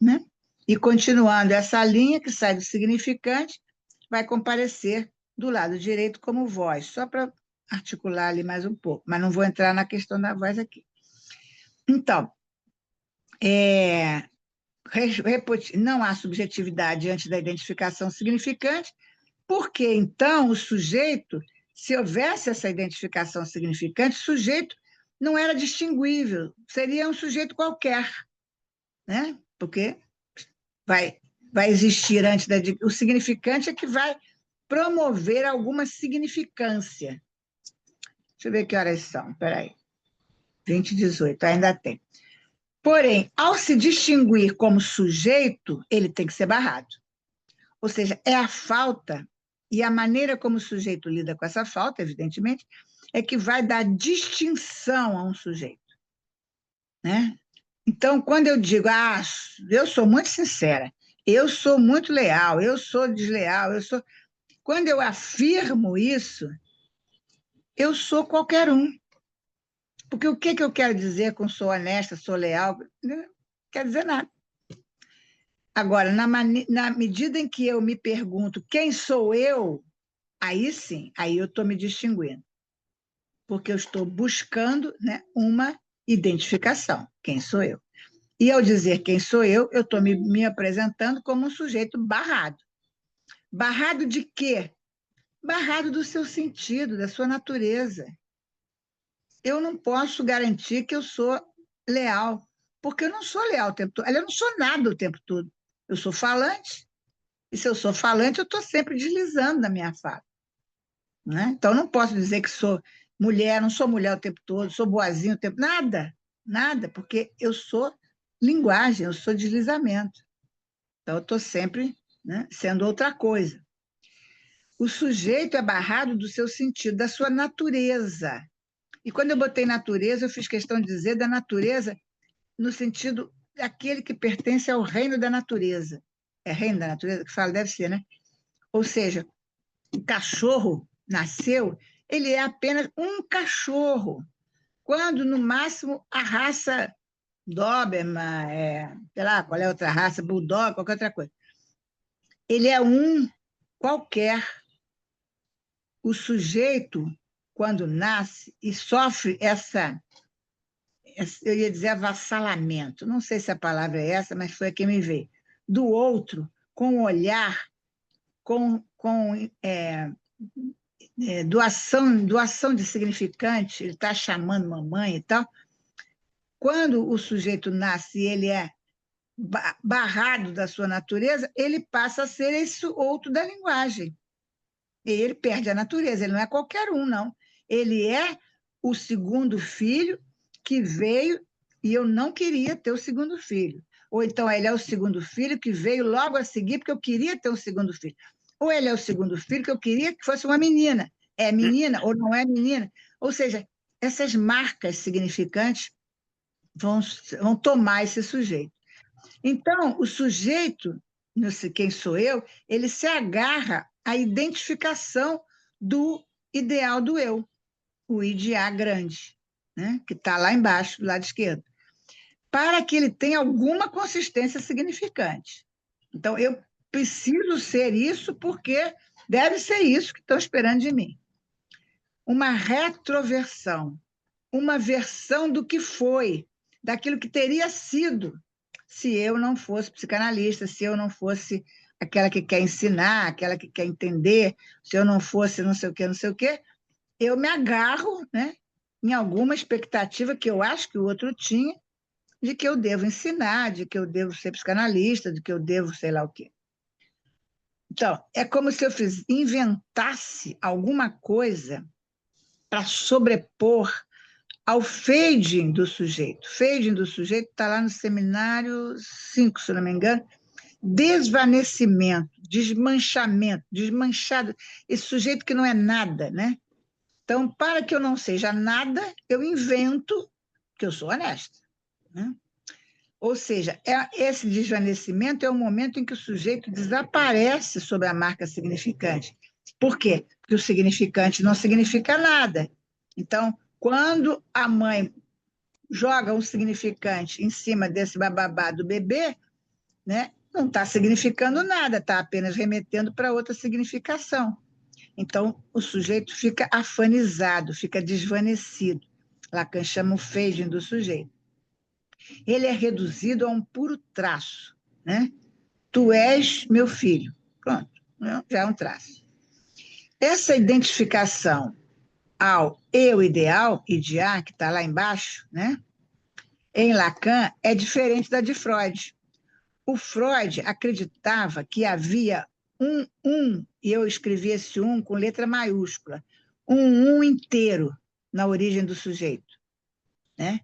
Speaker 1: Né? E continuando essa linha que sai do significante, vai comparecer do lado direito como voz, só para articular ali mais um pouco, mas não vou entrar na questão da voz aqui. Então, não há subjetividade antes da identificação significante, porque, então, o sujeito, se houvesse essa identificação significante, o sujeito não era distinguível, seria um sujeito qualquer, né? Porque vai existir antes da... O significante é que vai promover alguma significância. Deixa eu ver que horas são, espera aí. 20h18, ainda tem. Porém, ao se distinguir como sujeito, ele tem que ser barrado. Ou seja, é a falta E a maneira como o sujeito lida com essa falta, evidentemente, é que vai dar distinção a um sujeito, né? Então, quando eu digo, eu sou muito sincera, eu sou muito leal, eu sou desleal, eu sou... Quando eu afirmo isso, eu sou qualquer um. Porque o que eu quero dizer com sou honesta, sou leal? Não quer dizer nada. Agora, na medida em que eu me pergunto quem sou eu, aí sim, aí eu estou me distinguindo. Porque eu estou buscando, né, uma identificação. Quem sou eu? E ao dizer quem sou eu estou me apresentando como um sujeito barrado. Barrado de quê? Barrado do seu sentido, da sua natureza. Eu não posso garantir que eu sou leal, porque eu não sou leal o tempo todo. Eu não sou nada o tempo todo. Eu sou falante, e se eu sou falante, eu estou sempre deslizando na minha fala, né? Então, eu não posso dizer que sou mulher, não sou mulher o tempo todo, sou boazinha o tempo... Nada, nada, porque eu sou linguagem, eu sou deslizamento. Então, eu estou sempre, né, sendo outra coisa. O sujeito é barrado do seu sentido, da sua natureza. E quando eu botei natureza, eu fiz questão de dizer da natureza no sentido daquele que pertence ao reino da natureza. É reino da natureza que fala? Deve ser, né? Ou seja, o cachorro nasceu, ele é apenas um cachorro, quando, no máximo, a raça Doberman, sei lá, qual é a outra raça, Bulldog, qualquer outra coisa. Ele é um qualquer. O sujeito, quando nasce e sofre eu ia dizer avassalamento, não sei se a palavra é essa, mas foi a que me veio, do outro, com o olhar, com doação de significante, ele está chamando mamãe e tal. Quando o sujeito nasce e ele é barrado da sua natureza, ele passa a ser esse outro da linguagem. E ele perde a natureza, ele não é qualquer um, não. Ele é o segundo filho que veio e eu não queria ter o segundo filho. Ou então ele é o segundo filho que veio logo a seguir porque eu queria ter um segundo filho. Ou ele é o segundo filho que eu queria que fosse uma menina. É menina ou não é menina. Ou seja, essas marcas significantes vão tomar esse sujeito. Então, o sujeito, não sei quem sou eu, ele se agarra à identificação do ideal do eu, o IDA grande, né? Que está lá embaixo, do lado esquerdo, para que ele tenha alguma consistência significante. Então, eu preciso ser isso porque deve ser isso que estão esperando de mim. Uma retroversão, uma versão do que foi, daquilo que teria sido, se eu não fosse psicanalista, se eu não fosse aquela que quer ensinar, aquela que quer entender, se eu não fosse não sei o quê, não sei o quê, eu me agarro, né, em alguma expectativa que eu acho que o outro tinha, de que eu devo ensinar, de que eu devo ser psicanalista, de que eu devo sei lá o quê. Então, é como se eu inventasse alguma coisa para sobrepor ao fading do sujeito. Fading do sujeito está lá no seminário 5, se não me engano. Desvanecimento, desmanchamento, desmanchado. Esse sujeito que não é nada, né? Então, para que eu não seja nada, eu invento que eu sou honesta, né? Ou seja, esse desvanecimento é o momento em que o sujeito desaparece sob a marca significante. Por quê? Porque o significante não significa nada. Então, quando a mãe joga um significante em cima desse bababá do bebê, né, não está significando nada, está apenas remetendo para outra significação. Então, o sujeito fica afanizado, fica desvanecido. Lacan chama o fading do sujeito. Ele é reduzido a um puro traço, né? Tu és meu filho. Pronto, já é um traço. Essa identificação ao eu ideal, idear, que está lá embaixo, né? Em Lacan, é diferente da de Freud. O Freud acreditava que havia e eu escrevi esse com letra maiúscula, um inteiro na origem do sujeito, né?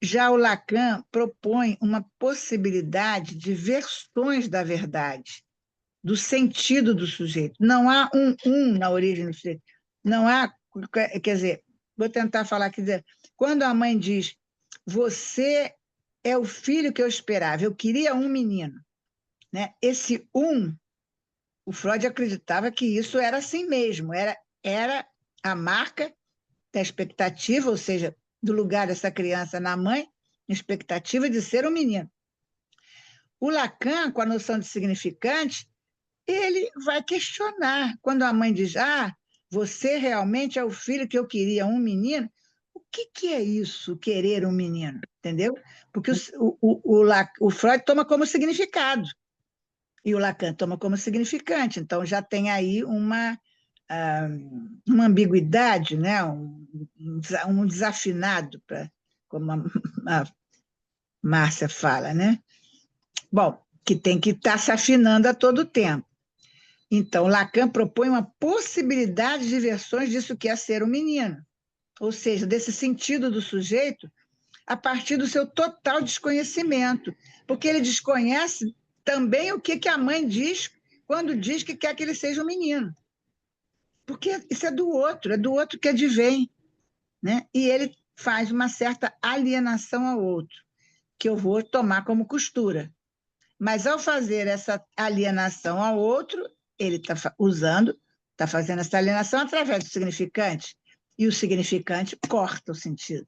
Speaker 1: Já o Lacan propõe uma possibilidade de versões da verdade. do sentido do sujeito. Não há um na origem do sujeito. Não há, quer dizer, vou tentar falar aqui, quando a mãe diz, você é o filho que eu esperava, eu queria um menino, né? Esse o Freud acreditava que isso era assim mesmo, era a marca da expectativa, ou seja, do lugar dessa criança na mãe, expectativa de ser um menino. O Lacan, com a noção de significante, ele vai questionar. Quando a mãe diz, você realmente é o filho que eu queria, um menino, o que é isso, querer um menino? Entendeu? Porque o Freud toma como significado e o Lacan toma como significante. Então, já tem aí uma ambiguidade, né? um desafinado, como a Márcia fala, né? Bom, que tem que estar se afinando a todo tempo. Então, Lacan propõe uma possibilidade de versões disso que é ser um menino, ou seja, desse sentido do sujeito a partir do seu total desconhecimento, porque ele desconhece também o que a mãe diz quando diz que quer que ele seja um menino. Porque isso é do outro que advém, né? E ele faz uma certa alienação ao outro, que eu vou tomar como costura. Mas, ao fazer essa alienação ao outro, ele está fazendo essa alienação através do significante, e o significante corta o sentido.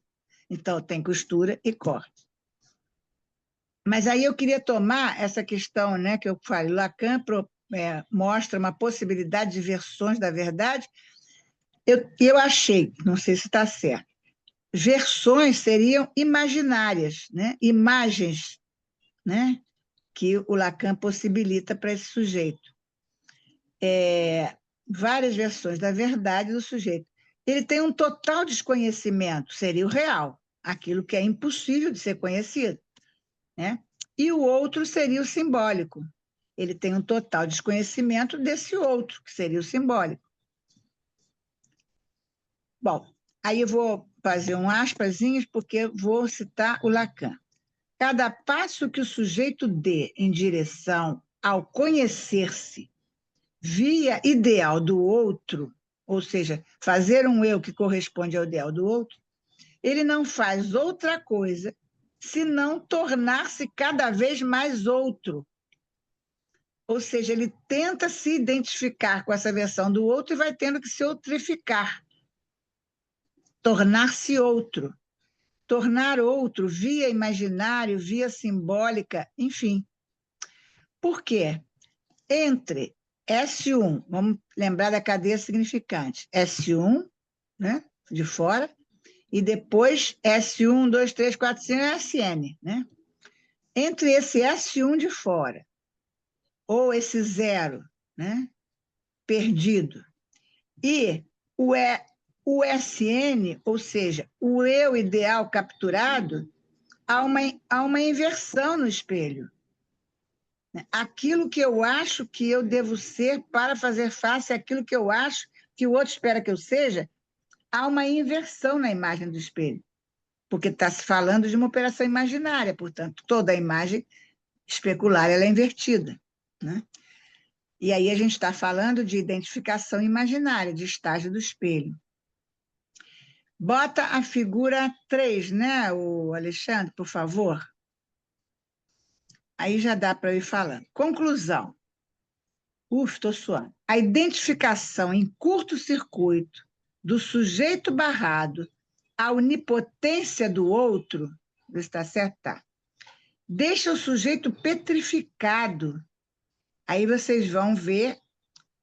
Speaker 1: Então, tem costura e corte. Mas aí eu queria tomar essa questão, né, que eu falei, Lacan mostra uma possibilidade de versões da verdade. Eu achei, não sei se está certo, versões seriam imaginárias, né? Imagens, né? Que o Lacan possibilita para esse sujeito. Várias versões da verdade do sujeito. Ele tem um total desconhecimento, seria o real, aquilo que é impossível de ser conhecido, né? E o outro seria o simbólico. Ele tem um total desconhecimento desse outro, que seria o simbólico. Bom, aí eu vou fazer um aspasinhas, porque vou citar o Lacan. Cada passo que o sujeito dê em direção ao conhecer-se via ideal do outro, ou seja, fazer um eu que corresponde ao ideal do outro, ele não faz outra coisa senão tornar-se cada vez mais outro. Ou seja, ele tenta se identificar com essa versão do outro e vai tendo que se outrificar, tornar-se outro. Tornar outro via imaginário, via simbólica, enfim. Por quê? Entre S1, vamos lembrar da cadeia significante, S1, né, de fora, e depois S1, 2, 3, 4, 5, SN. Né? Entre esse S1 de fora, ou esse zero, né, perdido, e o SN, ou seja, o eu ideal capturado, há uma inversão no espelho. Aquilo que eu acho que eu devo ser para fazer face àquilo que eu acho que o outro espera que eu seja, há uma inversão na imagem do espelho, porque está se falando de uma operação imaginária, portanto, toda a imagem especular ela é invertida. Né? E aí a gente está falando de identificação imaginária, de estágio do espelho. Bota a figura 3, né, o Alexandre, por favor. Aí já dá para eu ir falando. Conclusão. Estou suando. A identificação em curto-circuito do sujeito barrado à onipotência do outro, está certo? Tá. Deixa o sujeito petrificado. Aí vocês vão ver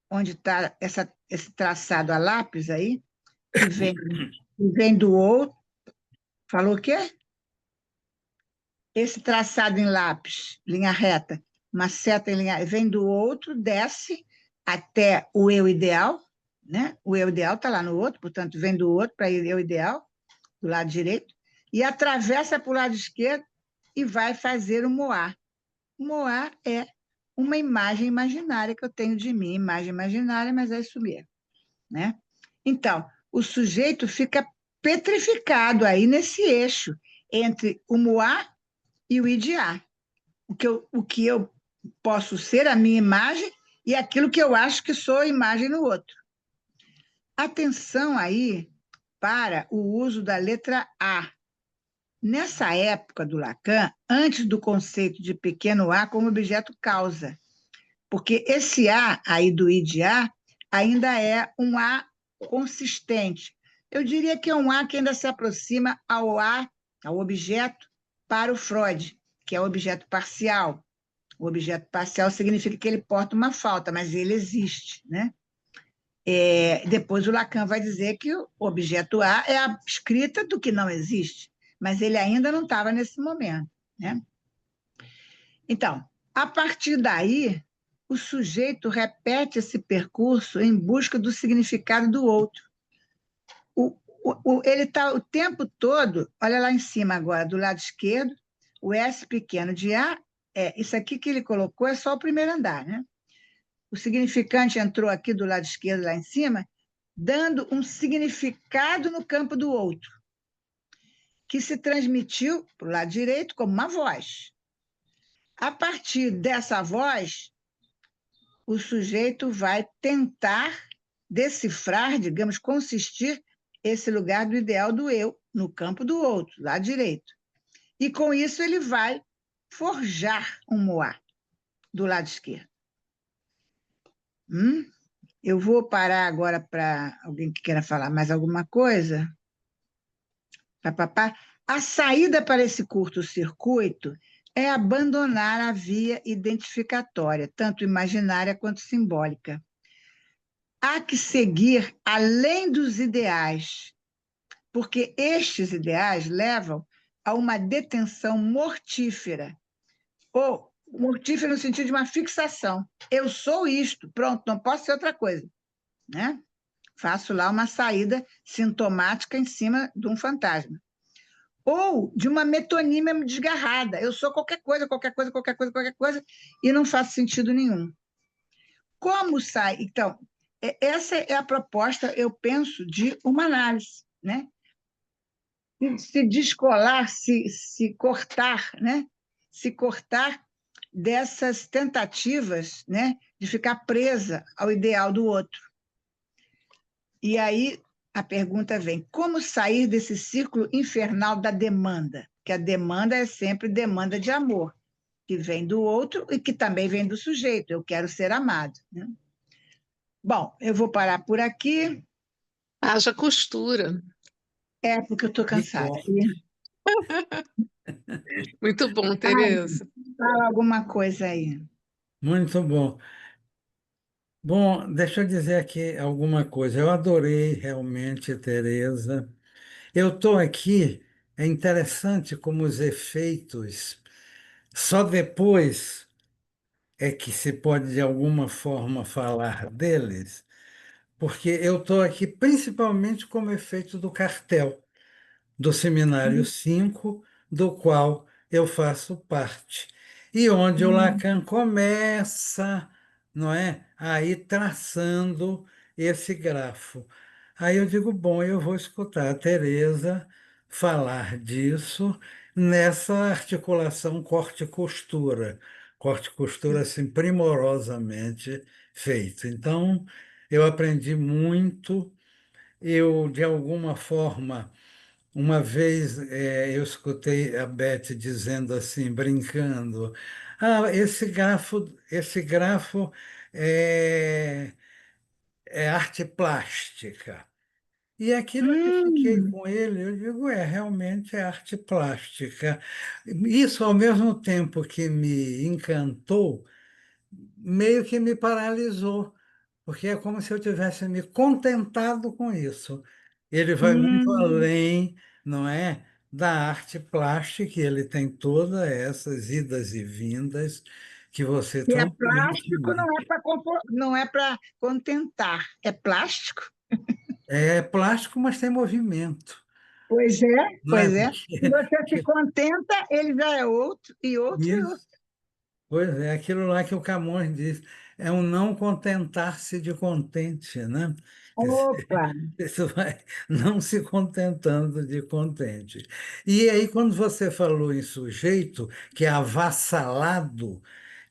Speaker 1: onde está esse traçado a lápis aí, que vem do outro. Falou o quê? Esse traçado em lápis, linha reta, uma seta em linha, vem do outro, desce até o eu ideal, né? O eu ideal está lá no outro, portanto, vem do outro para o eu ideal, do lado direito, e atravessa para o lado esquerdo e vai fazer o moar. O moar é uma imagem imaginária que eu tenho de mim, imagem imaginária, mas é isso mesmo. Né? Então, o sujeito fica petrificado aí nesse eixo entre o moar e o idear. O que eu posso ser, a minha imagem, e aquilo que eu acho que sou imagem no outro. Atenção aí para o uso da letra A. Nessa época do Lacan, antes do conceito de pequeno a como objeto causa, porque esse A aí do I de A ainda é um A consistente. Eu diria que é um A que ainda se aproxima ao A, ao objeto, para o Freud, que é o objeto parcial. O objeto parcial significa que ele porta uma falta, mas ele existe, né? Depois o Lacan vai dizer que o objeto A é a escrita do que não existe, mas ele ainda não estava nesse momento, né? Então, a partir daí, o sujeito repete esse percurso em busca do significado do outro. Ele está o tempo todo, olha lá em cima agora, do lado esquerdo, o S pequeno de A, isso aqui que ele colocou é só o primeiro andar, né? O significante entrou aqui do lado esquerdo, lá em cima, dando um significado no campo do outro, que se transmitiu para o lado direito como uma voz. A partir dessa voz, o sujeito vai tentar decifrar, digamos, consistir esse lugar do ideal do eu no campo do outro, lado direito. E com isso ele vai forjar um moá do lado esquerdo. Eu vou parar agora para alguém que queira falar mais alguma coisa. Papapá. A saída para esse curto-circuito é abandonar a via identificatória, tanto imaginária quanto simbólica. Há que seguir além dos ideais, porque estes ideais levam a uma detenção mortífera, ou mortífera no sentido de uma fixação. Eu sou isto, pronto, não posso ser outra coisa, né? Faço lá uma saída sintomática em cima de um fantasma. Ou de uma metonímia desgarrada. Eu sou qualquer coisa, qualquer coisa, qualquer coisa, qualquer coisa, e não faz sentido nenhum. Como sai? Então, essa é a proposta, eu penso, de uma análise, né? Se descolar, se cortar, né? Se cortar dessas tentativas, né? De ficar presa ao ideal do outro. E aí a pergunta vem: como sair desse círculo infernal da demanda? Que a demanda é sempre demanda de amor, que vem do outro e que também vem do sujeito. Eu quero ser amado, né? Bom, eu vou parar por aqui.
Speaker 2: Haja costura.
Speaker 1: Porque eu estou
Speaker 5: E
Speaker 1: cansada.
Speaker 5: corte.
Speaker 2: Muito bom, Tereza.
Speaker 1: Fala alguma coisa aí.
Speaker 5: Muito bom. Bom, deixa eu dizer aqui alguma coisa. Eu adorei realmente, Tereza. Eu estou aqui, é interessante como os efeitos, só depois é que se pode de alguma forma falar deles, porque eu estou aqui principalmente como efeito do cartel do Seminário 5, do qual eu faço parte. E onde o Lacan começa, não é, aí traçando esse grafo. Aí eu digo, bom, eu vou escutar a Teresa falar disso nessa articulação corte e costura assim primorosamente feito. Então, eu aprendi muito, eu de alguma forma uma vez eu escutei a Beth dizendo assim, brincando, esse grafo é, é arte plástica. E aquilo eu fiquei
Speaker 1: Hum,
Speaker 5: com ele, eu digo, realmente é arte plástica. Isso, ao mesmo tempo que me encantou, meio que me paralisou, porque é como se eu tivesse me contentado com isso. Ele vai muito
Speaker 1: hum.
Speaker 5: além, não é, da arte plástica, e ele tem todas essas idas e vindas que você
Speaker 1: Se é
Speaker 5: tão
Speaker 1: plástico,
Speaker 5: brilhantemente.
Speaker 1: não é para contentar. É plástico?
Speaker 5: É plástico, mas tem movimento,
Speaker 1: Pois é,
Speaker 5: não é?
Speaker 1: pois é. Se você se contenta, ele já é outro, e outro, e outro.
Speaker 5: Isso. Pois é, aquilo lá que o Camões diz, é um não contentar-se de contente, né? Quer
Speaker 1: Opa!
Speaker 5: dizer, isso vai não se contentando de contente. E aí, quando você falou em sujeito, que é avassalado,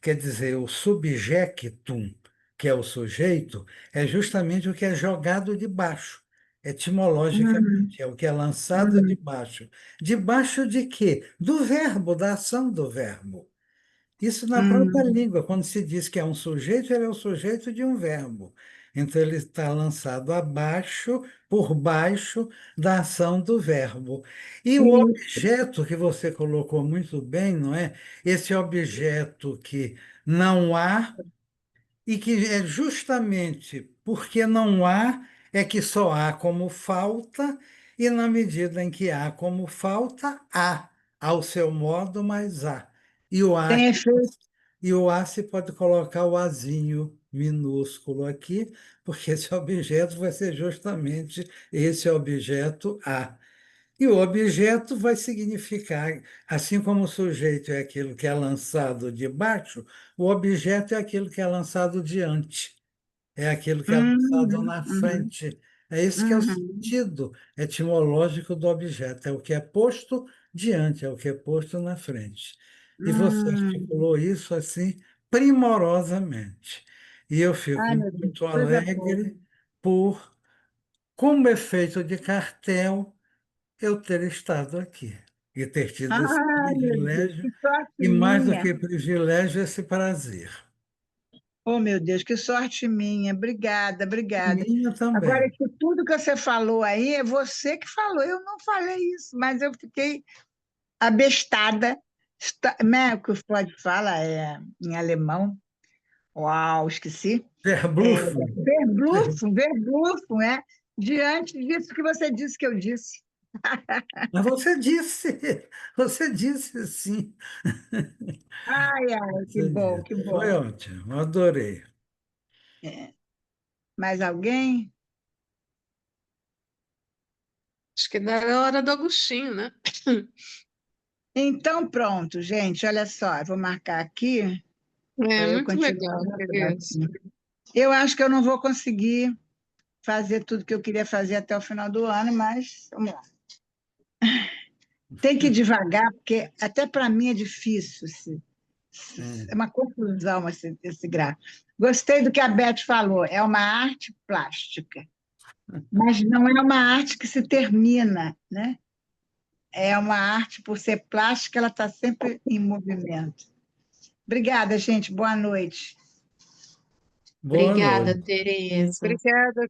Speaker 5: quer dizer, o subjectum, que é o sujeito, é justamente o que é jogado de baixo, etimologicamente, é o que é lançado de
Speaker 1: hum,
Speaker 5: baixo. De baixo de quê? Do verbo, da ação do verbo. Isso na própria
Speaker 1: hum,
Speaker 5: língua, quando se diz que é um sujeito, ele é o sujeito de um verbo. Então, ele está lançado abaixo, por baixo da ação do verbo. E o
Speaker 1: isso.
Speaker 5: objeto que você colocou muito bem, não é? Esse objeto que não há e que é justamente porque não há, é que só há como falta, e na medida em que há como falta, há, ao seu modo, mas há. E o há,
Speaker 1: Tem efeito.
Speaker 5: e o há se pode colocar o azinho minúsculo aqui, porque esse objeto vai ser justamente esse objeto há. E o objeto vai significar, assim como o sujeito é aquilo que é lançado de baixo, o objeto é aquilo que é lançado diante, é aquilo que é lançado
Speaker 1: Uhum,
Speaker 5: na
Speaker 1: uhum,
Speaker 5: frente. É esse que é o
Speaker 1: uhum,
Speaker 5: sentido etimológico do objeto, é o que é posto diante, é o que é posto na frente. E você
Speaker 1: uhum.
Speaker 5: articulou isso assim primorosamente. E eu fico
Speaker 1: Ai, meu Deus,
Speaker 5: muito
Speaker 1: coisa boa.
Speaker 5: alegre por, como efeito de cartel, eu ter estado aqui e ter tido esse
Speaker 1: Ai, meu Deus,
Speaker 5: privilégio,
Speaker 1: que sorte
Speaker 5: e mais do
Speaker 1: minha.
Speaker 5: que privilégio, esse prazer.
Speaker 1: Oh, meu Deus, que sorte minha. Obrigada, obrigada.
Speaker 5: Minha
Speaker 1: Agora,
Speaker 5: também.
Speaker 1: que tudo que você falou aí é você que falou. Eu não falei isso, mas eu fiquei abestada. Né, o que o Freud fala em alemão. Uau, esqueci. É,
Speaker 5: Verbluffen.
Speaker 1: Verblüffung, Verblüffung, é. Diante disso que você disse que eu disse.
Speaker 5: Mas você disse sim.
Speaker 1: Ai, ai, que
Speaker 5: Você
Speaker 1: bom,
Speaker 5: disse.
Speaker 1: que
Speaker 5: Foi
Speaker 1: bom.
Speaker 5: ótimo, eu adorei.
Speaker 1: É. Mais alguém?
Speaker 2: Acho que ainda era hora do Agostinho, né?
Speaker 1: Então, pronto, gente, olha só, eu vou marcar aqui
Speaker 2: É
Speaker 1: para eu
Speaker 2: muito
Speaker 1: continuar
Speaker 2: legal,
Speaker 1: na
Speaker 2: Tereza.
Speaker 1: próxima. Eu acho que eu não vou conseguir fazer tudo que eu queria fazer até o final do ano, mas vamos lá. Tem que ir devagar, porque até para mim é difícil. É
Speaker 5: É.
Speaker 1: uma confusão esse gráfico. Gostei do que a Beth falou, é uma arte plástica, mas não é uma arte que se termina, né? É uma arte, por ser plástica, ela está sempre em movimento. Obrigada, gente. Boa noite.
Speaker 5: Boa
Speaker 3: Obrigada,
Speaker 5: noite.
Speaker 3: Tereza.
Speaker 2: Obrigada,